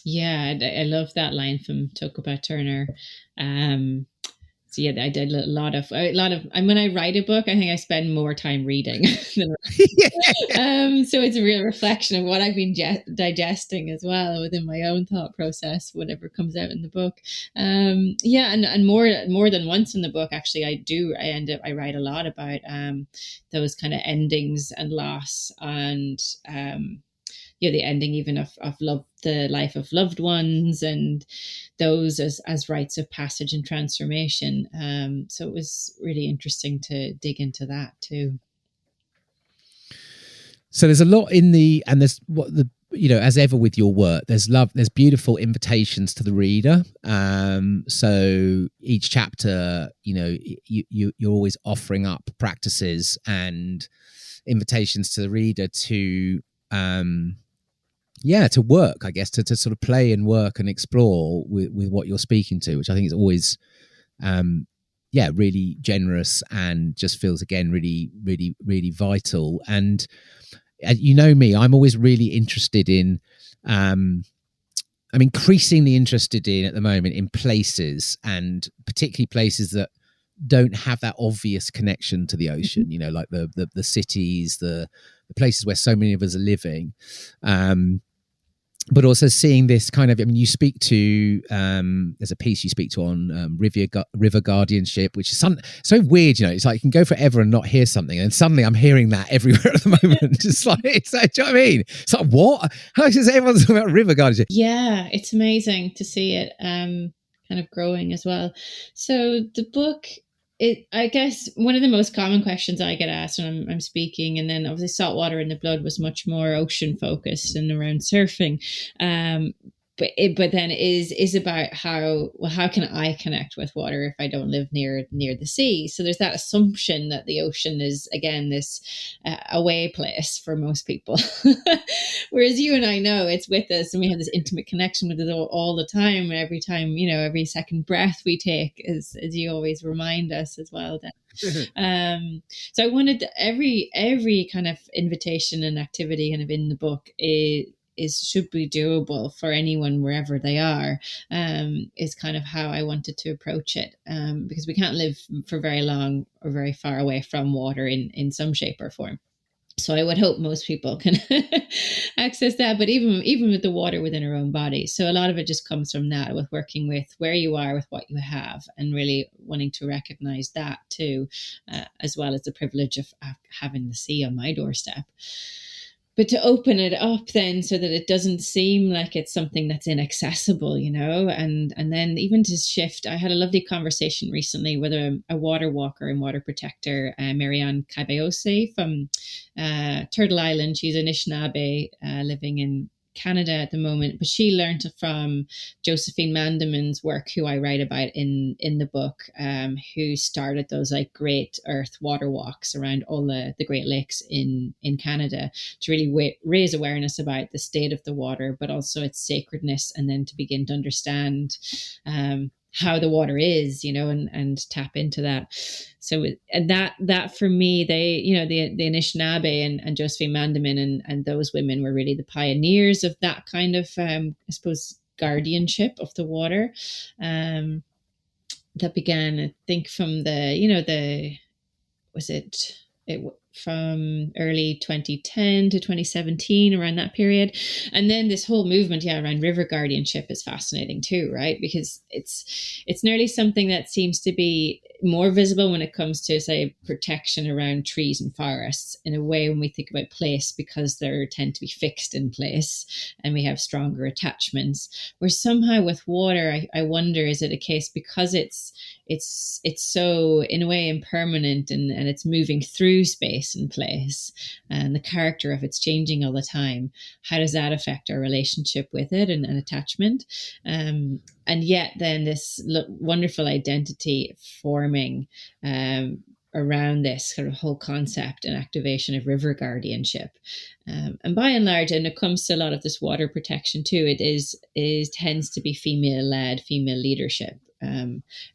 Yeah, I love that line from Tokapa Turner. So yeah, I did a lot of. And when I write a book, I think I spend more time reading than so it's a real reflection of what I've been digesting as well within my own thought process, whatever comes out in the book. And more than once in the book, actually, I write a lot about those kind of endings and loss, and the ending even of love, the life of loved ones, and those as rites of passage and transformation. So it was really interesting to dig into that too. So there's a lot in there's as ever with your work, there's beautiful invitations to the reader. So each chapter, you're always offering up practices and invitations to the reader to to work, I guess, to sort of play and work and explore with what you're speaking to, which I think is always, really generous and just feels, again, really, really, really vital. And me, I'm always really interested in, I'm increasingly interested in at the moment in places, and particularly places that don't have that obvious connection to the ocean, like the cities, the places where so many of us are living. But also seeing this kind of, you speak to, there's a piece you speak to on river guardianship, which is so weird, it's like you can go forever and not hear something, and suddenly I'm hearing that everywhere at the moment. Just like, do you know what I mean? It's like, what? How is everyone's talking about river guardianship? Yeah, it's amazing to see it kind of growing as well. So the book, I guess one of the most common questions I get asked when I'm speaking, and then obviously Saltwater in the Blood was much more ocean focused and around surfing. But then is about how can I connect with water if I don't live near the sea? So there's that assumption that the ocean is, again, this away place for most people, whereas you and I know it's with us, and we have this intimate connection with it all the time. Every time, every second breath we take, as you always remind us as well. Dan. So I wanted every kind of invitation and activity kind of in the book should be doable for anyone wherever they are, is kind of how I wanted to approach it, because we can't live for very long or very far away from water in some shape or form. So I would hope most people can access that, but even with the water within our own body. So a lot of it just comes from that, with working with where you are with what you have, and really wanting to recognize that too, as well as the privilege of having the sea on my doorstep. But to open it up then, so that it doesn't seem like it's something that's inaccessible, and then even to shift. I had a lovely conversation recently with a water walker and water protector, Marianne Kabayose from Turtle Island. She's an Anishinaabe living in Canada at the moment, but she learned from Josephine Mandelmann's work, who I write about in the book, who started those like Great Earth water walks around all the Great Lakes in Canada, to really raise awareness about the state of the water, but also its sacredness, and then to begin to understand how the water is, and tap into that. So, and that for me, they, the Anishinaabe and Josephine Mandelmann and those women were really the pioneers of that kind of, I suppose, guardianship of the water, that began, I think, from from early 2010 to 2017, around that period. And then this whole movement, around river guardianship is fascinating too, right? Because it's nearly something that seems to be more visible when it comes to, say, protection around trees and forests, in a way, when we think about place, because they tend to be fixed in place and we have stronger attachments. Where somehow with water, I wonder, is it a case because it's so, in a way, impermanent, and it's moving through space and place, and the character of it's changing all the time. How does that affect our relationship with it and attachment? and yet then this wonderful identity forming around this kind of whole concept and activation of river guardianship. And by and large, and it comes to a lot of this water protection too, it tends to be female-led, female leadership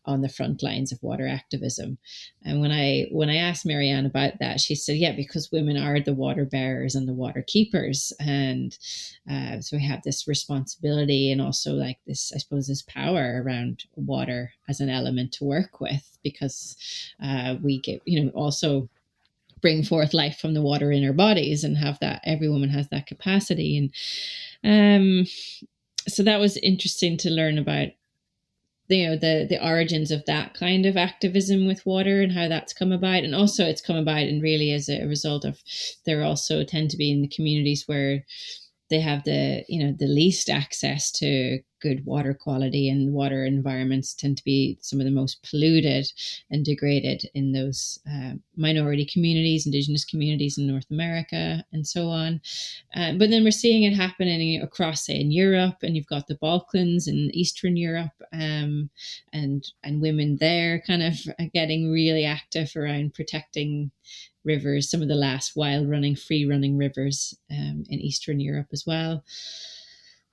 on the front lines of water activism. And when I asked Marianne about that, she said, yeah, because women are the water bearers and the water keepers. And so we have this responsibility and also like this, I suppose, this power around water as an element to work with, because we get, also bring forth life from the water in our bodies and have that, every woman has that capacity. And so that was interesting to learn about, the origins of that kind of activism with water and how that's come about. And also it's come about and really as a result of, there also tend to be in the communities where they have the least access to good water quality, and water environments tend to be some of the most polluted and degraded in those minority communities, indigenous communities in North America and so on. But then we're seeing it happening across, say, in Europe, and you've got the Balkans in Eastern Europe, and women there kind of getting really active around protecting rivers, some of the last free running rivers in Eastern Europe as well.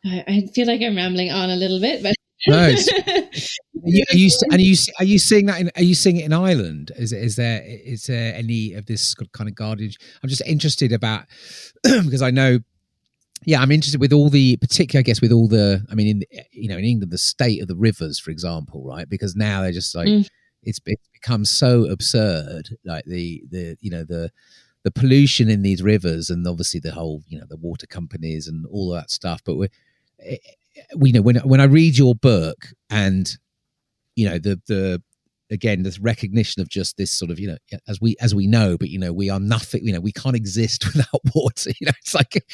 I feel like I'm rambling on a little bit, but no. Are you seeing that? Are you seeing it in Ireland? Is there any of this kind of guardianship? I'm just interested about because I know. Yeah, I'm interested with all the, particularly, I guess, with all the. I mean, in England, the state of the rivers, for example, right? Because now they're just like it's become so absurd, like the pollution in these rivers, and obviously the whole the water companies and all that stuff. But when I read your book, and the again this recognition of just this sort of as we know, but we are nothing. We can't exist without water. It's like it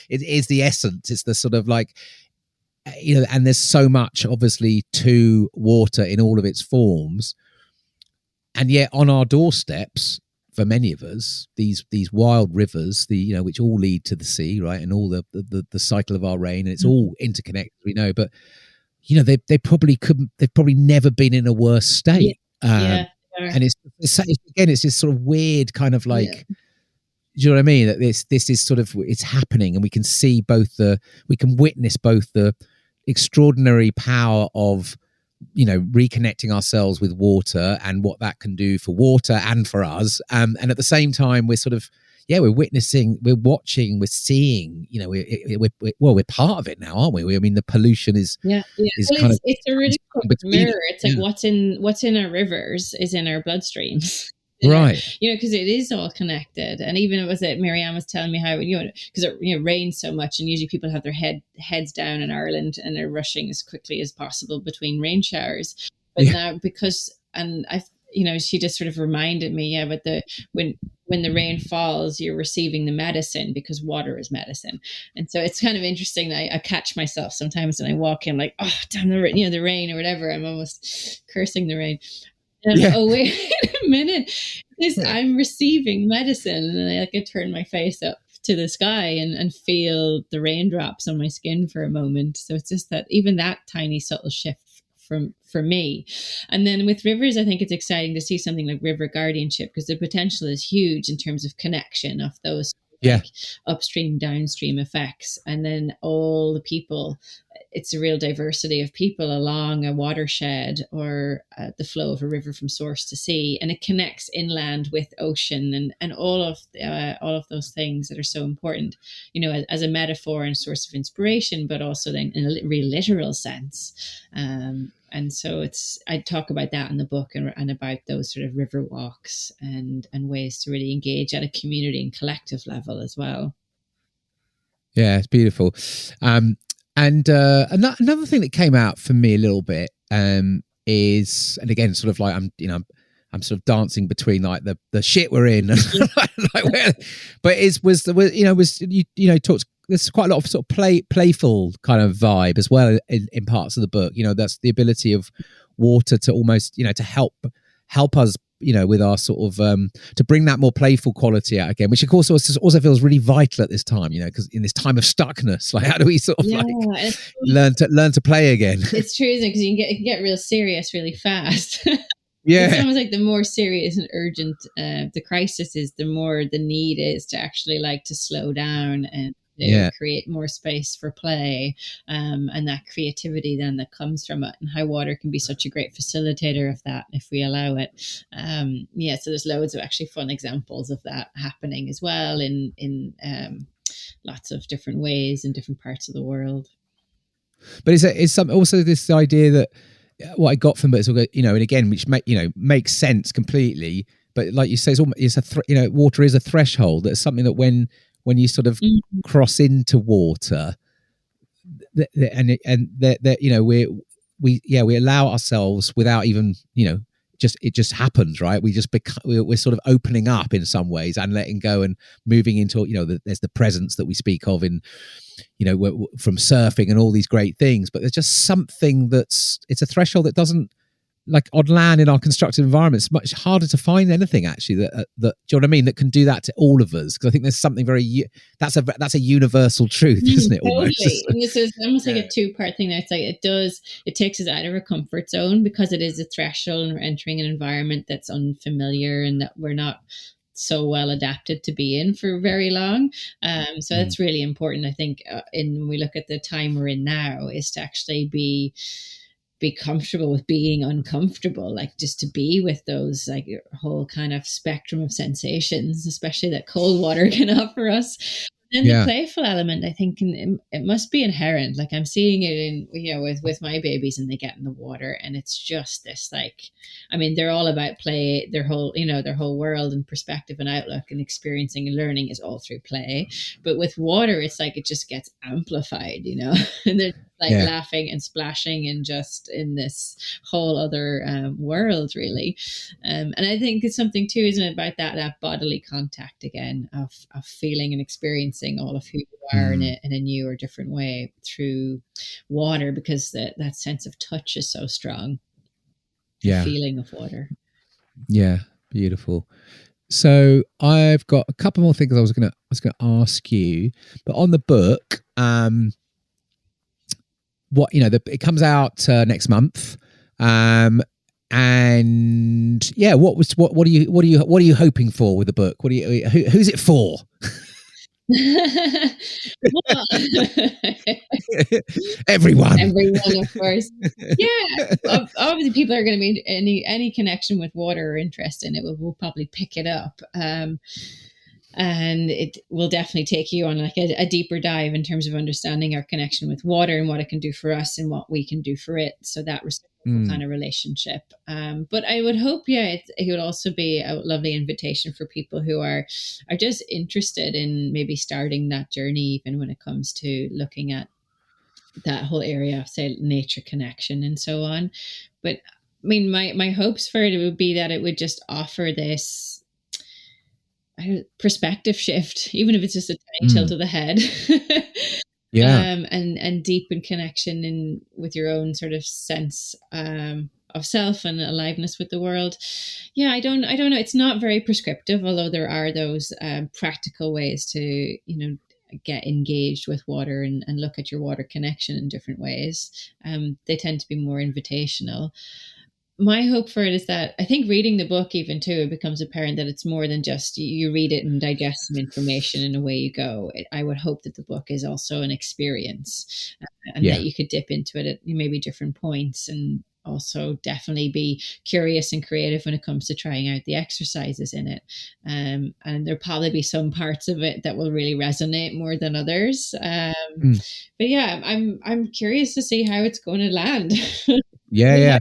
is the essence. It's the sort of like and there's so much obviously to water in all of its forms, and yet on our doorsteps, for many of us, these wild rivers, which all lead to the sea, right, and all the cycle of our rain, and it's all interconnected, we know. But they probably couldn't. They've probably never been in a worse state. And it's this sort of weird kind of like. Yeah. Do you know what I mean? That this is sort of, it's happening, and we can see we can witness both the extraordinary power of reconnecting ourselves with water and what that can do for water and for us, and at the same time we're sort of we're witnessing, we're watching, we're seeing, we're part of it now, aren't we? I mean, the pollution is it's a really cool mirror. It's like what's in our rivers is in our bloodstreams. Right. Because it is all connected. And even Marianne was telling me how, because it rains so much, and usually people have their heads down in Ireland and they're rushing as quickly as possible between rain showers. But now she just sort of reminded me, but when the rain falls, you're receiving the medicine, because water is medicine. And so it's kind of interesting. I catch myself sometimes when I walk in, like, oh, damn, the rain or whatever. I'm almost cursing the rain. Oh, wait a minute. I'm receiving medicine. And I turn my face up to the sky and feel the raindrops on my skin for a moment. So it's just that, even that tiny subtle shift for me. And then with rivers, I think it's exciting to see something like river guardianship, because the potential is huge in terms of connection of those upstream, downstream effects. And then all the people, it's a real diversity of people along a watershed or the flow of a river from source to sea, and it connects inland with ocean and all of those things that are so important, as a metaphor and source of inspiration, but also then in a real literal sense. And so I talk about that in the book, and about those sort of river walks and ways to really engage at a community and collective level as well. Yeah, it's beautiful. And another thing that came out for me a little bit is, and again, sort of like I'm sort of dancing between like the shit we're in, and but talked. There's quite a lot of sort of playful kind of vibe as well in parts of the book. That's the ability of water to almost to help us with our sort of to bring that more playful quality out again, which of course also feels really vital at this time, because in this time of stuckness, like how do we sort of learn to play again? It's true, isn't it? Because you can get real serious really fast. Yeah, it's almost like the more serious and urgent the crisis is, the more the need is to actually like to slow down and create more space for play, and that creativity then that comes from it, and how water can be such a great facilitator of that if we allow it. So there's loads of actually fun examples of that happening as well in lots of different ways in different parts of the world. But it's also this idea that what I got from it is, and again, which makes sense completely. But like you say, water is a threshold. It's something that when you sort of cross into water, we allow ourselves without even it just happens, right? We just we're sort of opening up in some ways and letting go and moving into there's the presence that we speak of in from surfing and all these great things, but there's just something it's a threshold that doesn't, like on land in our constructed environment, it's much harder to find anything actually that do you know what I mean, that can do that to all of us, because I think there's something that's a universal truth, isn't it? Totally. Almost. And this is almost like a two-part thing. That's like it takes us out of our comfort zone because it is a threshold and we're entering an environment that's unfamiliar and that we're not so well adapted to be in for very long. So that's really important, I think, when we look at the time we're in now, is to actually be comfortable with being uncomfortable, like just to be with those, like your whole kind of spectrum of sensations, especially that cold water can offer us. And the playful element, I think, it must be inherent. Like I'm seeing it in, with my babies, and they get in the water, and it's just this, like, I mean, they're all about play. Their whole world and perspective and outlook and experiencing and learning is all through play. But with water, it's like it just gets amplified, and they're like laughing and splashing and just in this whole other world, really. And I think it's something too, isn't it, about that bodily contact again of feeling and experiencing all of who you are in a new or different way through water, because that sense of touch is so strong. The feeling of water. Yeah, beautiful. So I've got a couple more things I was gonna ask you, but on the book, it comes out next month, and what are you hoping for with the book? Who's it for? Everyone, of course. Obviously people are going to be any connection with water or interest in it will probably pick it up, and it will definitely take you on like a deeper dive in terms of understanding our connection with water and what it can do for us and what we can do for it. So that reciprocal kind of relationship. But I would hope, it would also be a lovely invitation for people who are just interested in maybe starting that journey, even when it comes to looking at that whole area of, say, nature connection and so on. But I mean, my hopes for it would be that it would just offer this perspective shift, even if it's just a tiny tilt of the head. And deepen connection with your own sort of sense of self and aliveness with the world. I don't know, it's not very prescriptive, although there are those practical ways to get engaged with water and look at your water connection in different ways. They tend to be more invitational. My hope for it is that I think reading the book, even too, it becomes apparent that it's more than just you read it and digest some information and away you go. I would hope that the book is also an experience, and that you could dip into it at maybe different points, and also definitely be curious and creative when it comes to trying out the exercises in it. And there'll probably be some parts of it that will really resonate more than others. But I'm curious to see how it's going to land. Well,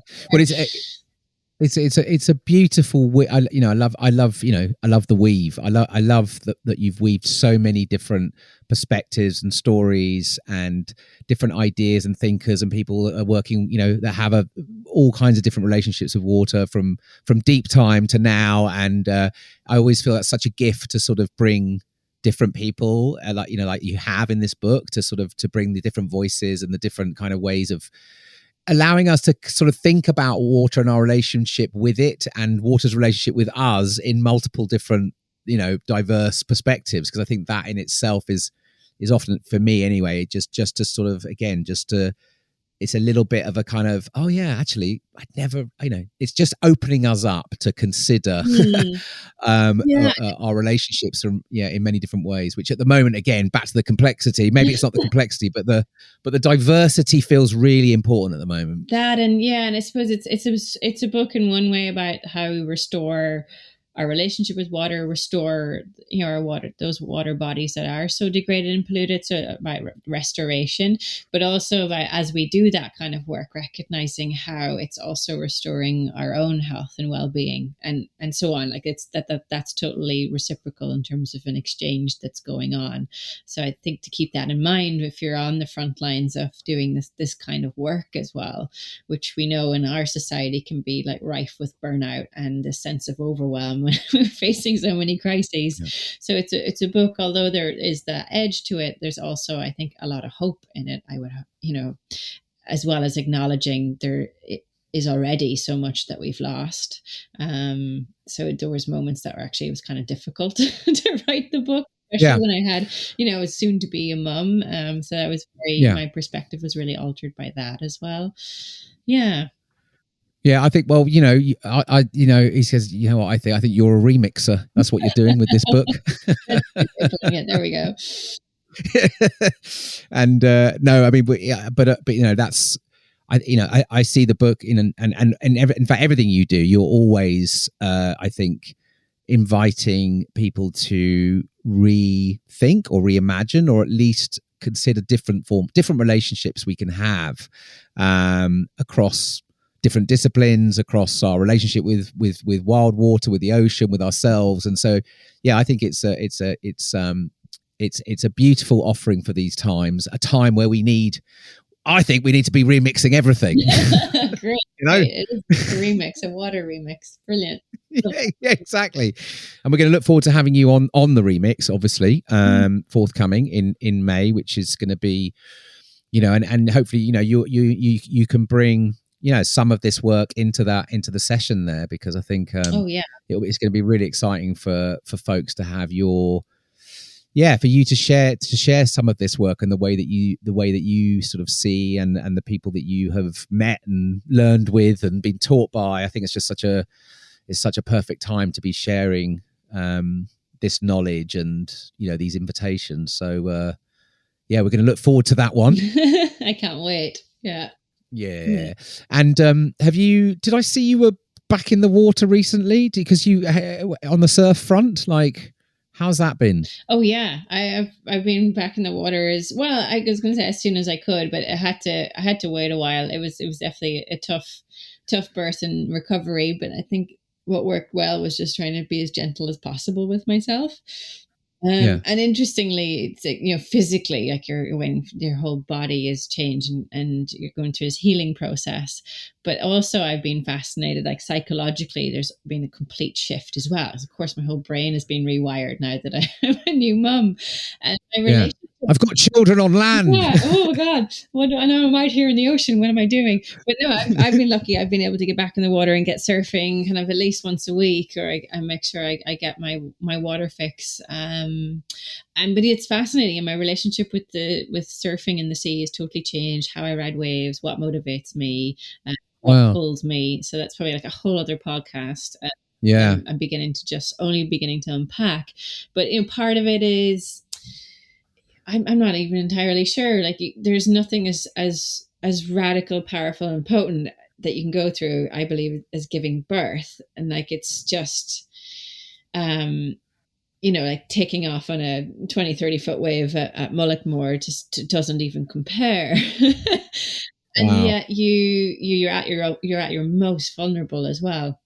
it's a beautiful way. I love the weave. I love that you've weaved so many different perspectives and stories and different ideas and thinkers and people that are working, that have all kinds of different relationships with water from deep time to now. And I always feel that's such a gift to sort of bring different people, like you have in this book, to sort of to bring the different voices and the different kind of ways of allowing us to sort of think about water and our relationship with it, and water's relationship with us in multiple different, diverse perspectives. Because I think that in itself is often, for me anyway, just to sort of, again, it's a little bit of a kind of, oh yeah, actually, I'd never, it's just opening us up to consider our relationships in many different ways, which at the moment, again, back to the complexity, maybe it's not the complexity, but the diversity feels really important at the moment. That, and I suppose it's a book in one way about how we restore our relationship with water, restore our water, those water bodies that are so degraded and polluted, so about restoration, but also about, as we do that kind of work, recognizing how it's also restoring our own health and well-being, and so on. Like it's that's totally reciprocal in terms of an exchange that's going on. So I think to keep that in mind if you're on the front lines of doing this kind of work as well, which we know in our society can be like rife with burnout and a sense of overwhelm when we're facing so many crises. Yeah. So it's a book, although there is the edge to it, there's also, I think, a lot of hope in it. I would, as well as acknowledging there is already so much that we've lost. So there was moments that were actually, it was kind of difficult to write the book, especially when I had, was soon to be a mum. So that was my perspective was really altered by that as well. Yeah. Yeah, I think, well, he says, what I think you're a remixer. That's what you're doing with this book. Yeah, there we go. And no, I mean, but that's, I see the book in fact, everything you do, you're always, I think, inviting people to rethink or reimagine, or at least consider different relationships we can have across different disciplines, across our relationship with wild water, with the ocean, with ourselves. And so, yeah, I think it's a beautiful offering for these times, a time where I think we need to be remixing everything. Yeah, great. It is a remix, a water remix. Brilliant. Yeah, exactly. And we're going to look forward to having you on the remix, obviously, forthcoming in May, which is going to be, and hopefully, you can bring, some of this work into the session there, because I think it's going to be really exciting for folks to have for you to share some of this work and the way that you sort of see and the people that you have met and learned with and been taught by. I think it's just such a perfect time to be sharing this knowledge and these invitations. So we're going to look forward to that one. I can't wait. Yeah. And did I see you were back in the water recently? Because you on the surf front, like, how's that been? Oh yeah, I've been back in the water as well. I was going to say as soon as I could, but I had to wait a while. It was definitely a tough birth and recovery, but I think what worked well was just trying to be as gentle as possible with myself. And interestingly, it's like, physically, like when your whole body is changed and you're going through this healing process. But also I've been fascinated, like psychologically, there's been a complete shift as well. Of course, my whole brain has been rewired now that I'm a new mum. And my relationship, I've got children on land. Yeah. Oh God. I know I'm out here in the ocean. What am I doing? But no, I've been lucky. I've been able to get back in the water and get surfing kind of at least once a week, or I make sure I get my water fix. But it's fascinating. And my relationship with surfing in the sea has totally changed. How I ride waves, what motivates me, what pulls me. So that's probably like a whole other podcast. I'm beginning to unpack. But part of it is, I'm not even entirely sure. Like, there's nothing as radical, powerful, and potent that you can go through, I believe, as giving birth. And like, it's just, like taking off on a 20, 30-foot wave at Mullaghmore just doesn't even compare. And yet you're at your most vulnerable as well.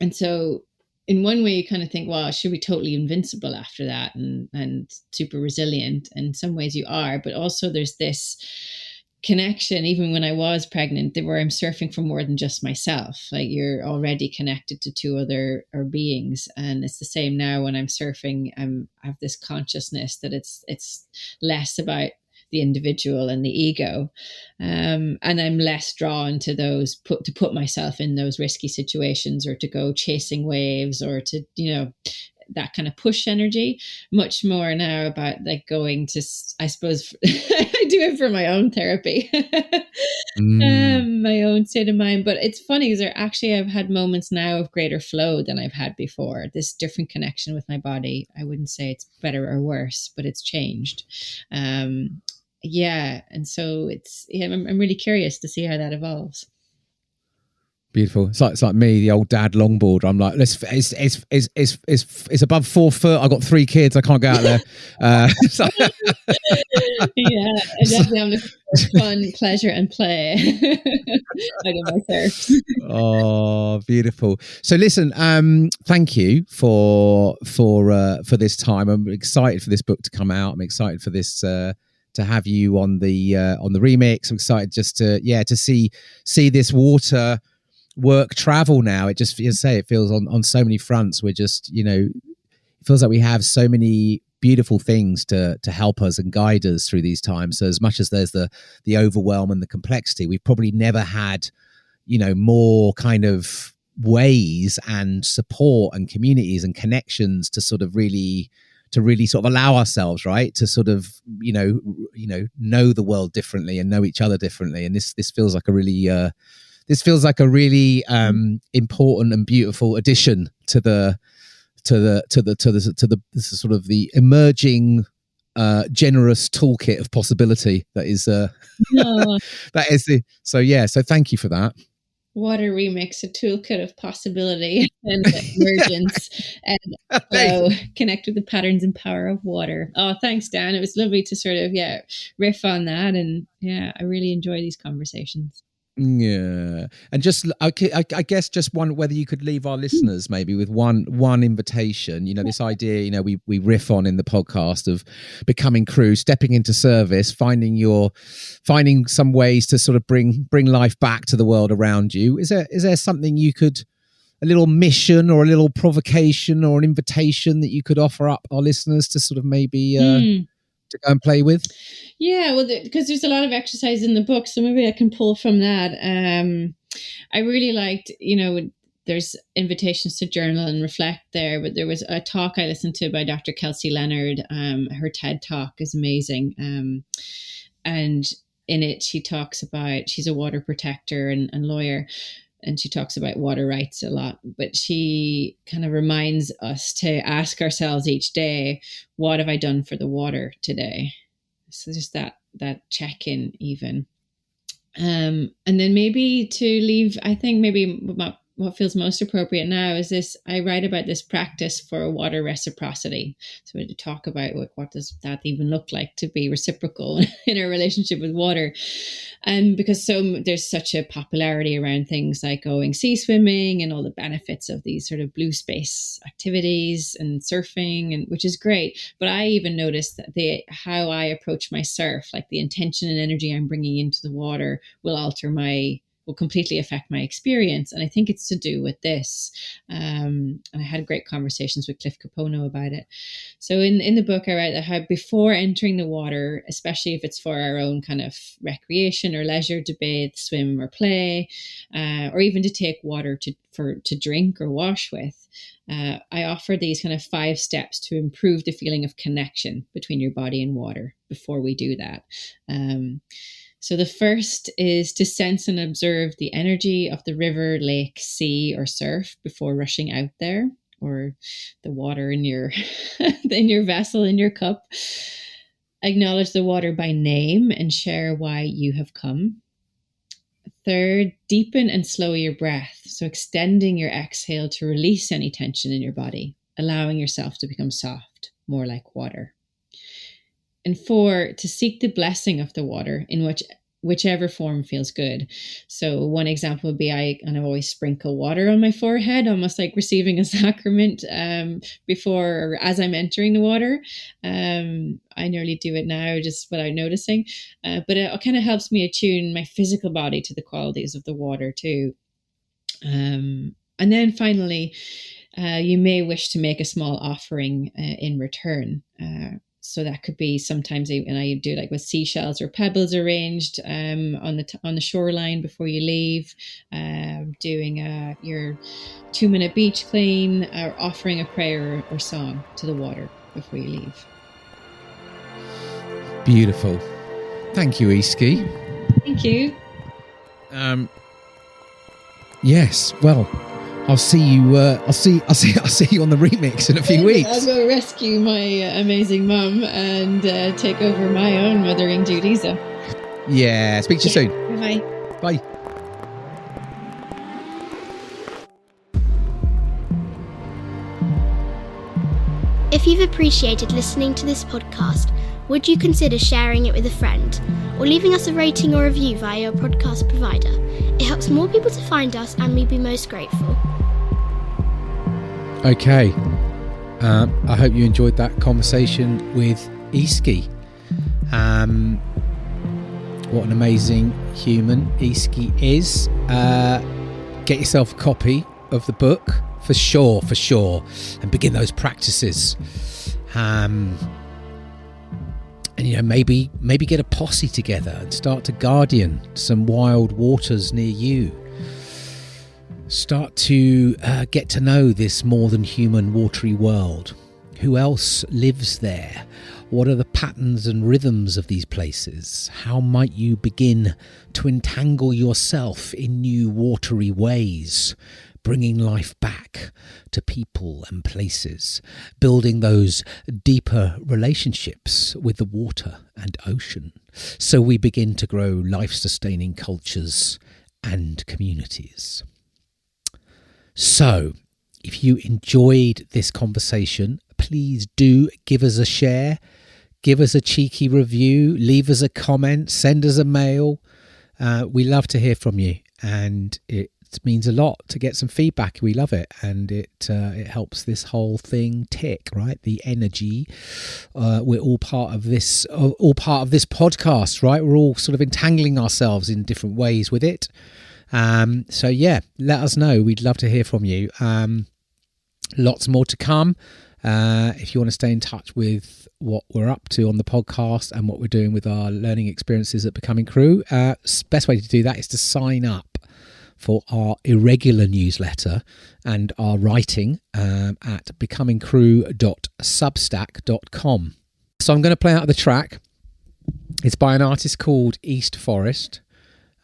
And so in one way you kind of think, well, should be totally invincible after that and super resilient. And in some ways you are, but also there's this connection, even when I was pregnant, where I'm surfing for more than just myself. Like, you're already connected to two other beings. And it's the same now when I'm surfing. I have this consciousness that it's less about the individual and the ego. And I'm less drawn to those, to put myself in those risky situations, or to go chasing waves, or to, that kind of push energy. Much more now about like going to, I suppose, I do it for my own therapy, my own state of mind. But it's funny, because I've had moments now of greater flow than I've had before. This different connection with my body. I wouldn't say it's better or worse, but it's changed. And so I'm really curious to see how that evolves. Beautiful. It's like me, the old dad longboarder. I'm like, it's above 4 foot. I got 3 kids. I can't get out there. Yeah, I definitely am looking for fun, pleasure, and play. I do myself. Oh, beautiful. So listen, thank you for this time. I'm excited for this book to come out. I'm excited for this to have you on the remix. I'm excited just to see this water work travel now. It just, it feels on so many fronts. We're just, it feels like we have so many beautiful things to help us and guide us through these times. So as much as there's the overwhelm and the complexity, we've probably never had, more kind of ways and support and communities and connections to sort of really sort of allow ourselves, right, to sort of know the world differently and know each other differently. And this feels like a really important and beautiful addition to the sort of the emerging generous toolkit of possibility that is so thank you for that. Water remix, a toolkit of possibility and emergence, and connect with the patterns and power of water. Oh, thanks, Dan. It was lovely to sort of riff on that, and I really enjoy these conversations. Yeah, and just I guess just one, whether you could leave our listeners maybe with one invitation. This idea we riff on in the podcast of becoming crew, stepping into service, finding some ways to sort of bring life back to the world around you. Is there something you could, a little mission or a little provocation or an invitation that you could offer up our listeners to sort of maybe to go and play with? Yeah, well, because there's a lot of exercise in the book, so maybe I can pull from that. I really liked, there's invitations to journal and reflect there, but there was a talk I listened to by Dr. Kelsey Leonard. Her TED talk is amazing. And in it, she talks about, she's a water protector and lawyer, and she talks about water rights a lot, but she kind of reminds us to ask ourselves each day, what have I done for the water today? So just that check-in even. And then maybe to leave, I think maybe what feels most appropriate now is this, I write about this practice for water reciprocity. So to talk about what does that even look like to be reciprocal in our relationship with water. And because there's such a popularity around things like going sea swimming and all the benefits of these sort of blue space activities and surfing, and which is great. But I even noticed that how I approach my surf, like the intention and energy I'm bringing into the water, will completely affect my experience. And I think it's to do with this. And I had great conversations with Cliff Capono about it. So in the book, I write that how before entering the water, especially if it's for our own kind of recreation or leisure, to bathe, swim or play, or even to take water to drink or wash with, I offer these kind of 5 steps to improve the feeling of connection between your body and water before we do that. So the first is to sense and observe the energy of the river, lake, sea, or surf before rushing out there, or the water in your in your vessel, in your cup. Acknowledge the water by name and share why you have come. Third, deepen and slow your breath. So extending your exhale to release any tension in your body, allowing yourself to become soft, more like water. And 4, to seek the blessing of the water in whichever form feels good. So one example would be I kind of always sprinkle water on my forehead, almost like receiving a sacrament before or as I'm entering the water. I nearly do it now just without noticing. But it kind of helps me attune my physical body to the qualities of the water too. And then finally, you may wish to make a small offering in return. So that could be sometimes when I do like with seashells or pebbles arranged on the shoreline before you leave, doing your 2-minute beach clean, or offering a prayer or song to the water before you leave. Beautiful. Thank you, Easkey. Thank you. Yes. Well, I'll see you. I'll see you on the remix in a few weeks. I'll go rescue my amazing mum and take over my own mothering duties. Yeah. Speak to you soon. Bye. Bye. If you've appreciated listening to this podcast, would you consider sharing it with a friend or leaving us a rating or review via your podcast provider? It helps more people to find us, and we'd be most grateful. Okay. I hope you enjoyed that conversation with Easkey. What an amazing human Easkey is. Get yourself a copy of the book for sure, and begin those practices. And maybe get a posse together and start to guardian some wild waters near you. Start to get to know this more than human watery world. Who else lives there? What are the patterns and rhythms of these places? How might you begin to entangle yourself in new watery ways, bringing life back to people and places, building those deeper relationships with the water and ocean, so we begin to grow life-sustaining cultures and communities. So, if you enjoyed this conversation, please do give us a share, give us a cheeky review, leave us a comment, send us a mail. We love to hear from you, and it means a lot to get some feedback. We love it, and it helps this whole thing tick, right? The energy. We're all part of this podcast, right? We're all sort of entangling ourselves in different ways with it. So yeah, let us know. We'd love to hear from you. Lots more to come. If you want to stay in touch with what we're up to on the podcast and what we're doing with our learning experiences at Becoming Crew, best way to do that is to sign up for our irregular newsletter and our writing at becomingcrew.substack.com. So I'm going to play out the track. It's by an artist called East Forest.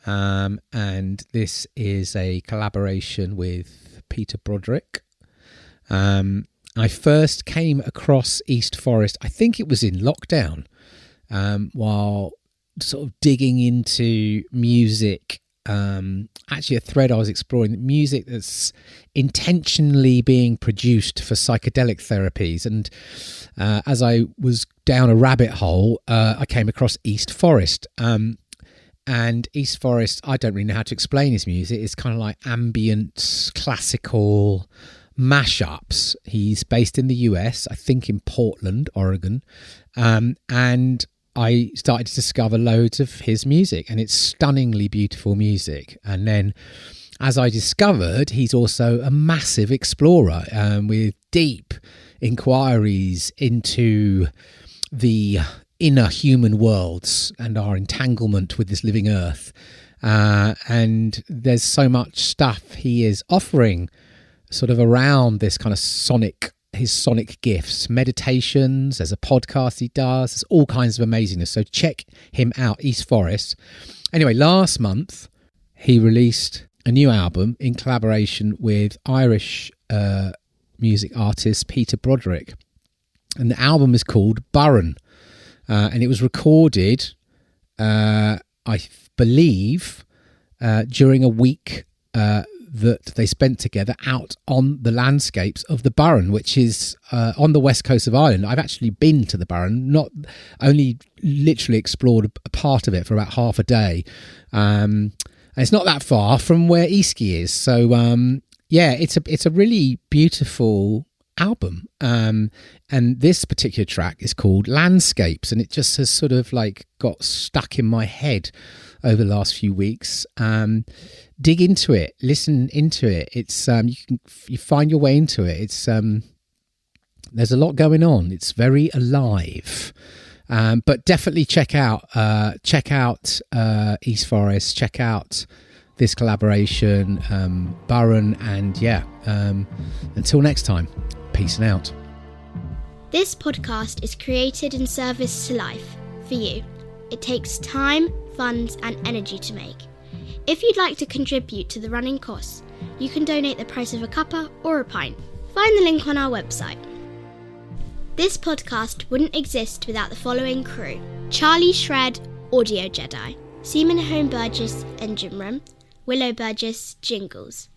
And this is a collaboration with Peter Broderick. I first came across East Forest, I think it was in lockdown, while sort of digging into music. Actually a thread I was exploring, music that's intentionally being produced for psychedelic therapies. And as I was down a rabbit hole, I came across East Forest. And East Forest, I don't really know how to explain his music. It's kind of like ambient, classical mashups. He's based in the US, I think in Portland, Oregon. And I started to discover loads of his music, and it's stunningly beautiful music. And then, as I discovered, he's also a massive explorer with deep inquiries into the inner human worlds and our entanglement with this living earth. And there's so much stuff he is offering sort of around this kind of his sonic gifts, meditations, there's a podcast he does, there's all kinds of amazingness. So check him out, East Forest. Anyway, last month he released a new album in collaboration with Irish music artist Peter Broderick. And the album is called Burren. And it was recorded, I believe, during a week that they spent together out on the landscapes of the Burren, which is on the west coast of Ireland. I've actually been to the Burren, not only literally explored a part of it for about half a day. And it's not that far from where Easkey is. So, yeah, it's a really beautiful album. And this particular track is called Landscapes, and it just has sort of like got stuck in my head over the last few weeks. Dig into it, listen into it. It's you find your way into it. There's a lot going on. It's very alive. But definitely check out East Forest. Check out this collaboration, Burren, and until next time, peace and out. This podcast is created in service to life, for you. It takes time, funds and energy to make. If you'd like to contribute to the running costs, you can donate the price of a cuppa or a pint. Find the link on our website. This podcast wouldn't exist without the following crew: Charlie Shred, Audio Jedi; Seaman Home Burgess, Engine Room; Willow Burgess, Jingles.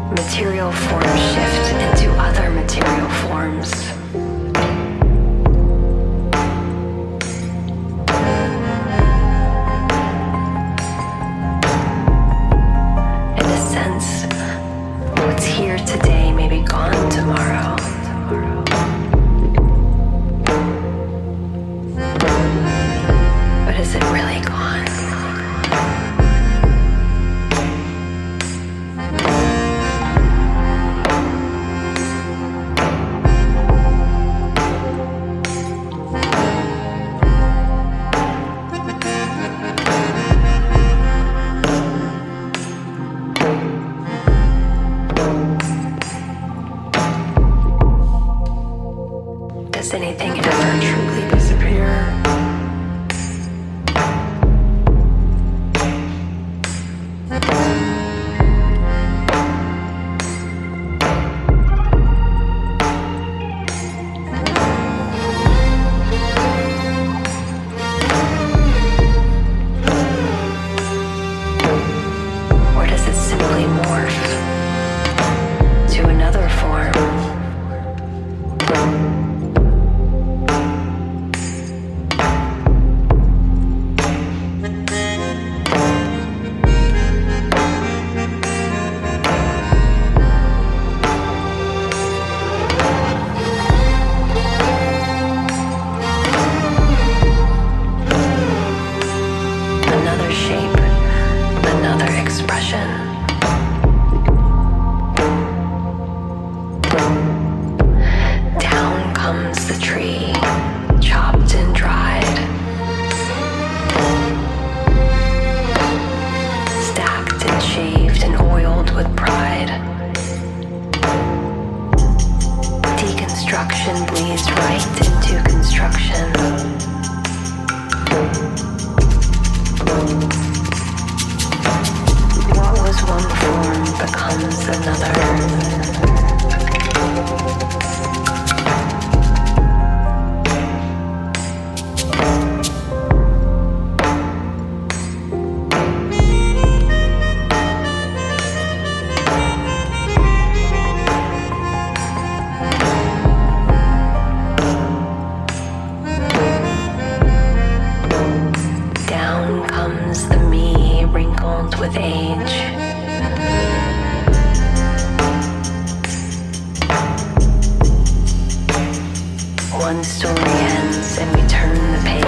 Material forms shift into other material forms. In a sense, what's here today may be gone tomorrow. But is it really gone? Does anything ever truly disappear? Or does it simply morph to another form? Another shape, another expression. Down comes the tree, chopped and dried, stacked and shaved and oiled with pride. Deconstruction bleeds right into construction. What was one form becomes another. Down comes the me, wrinkled with age. one story ends and we turn the page.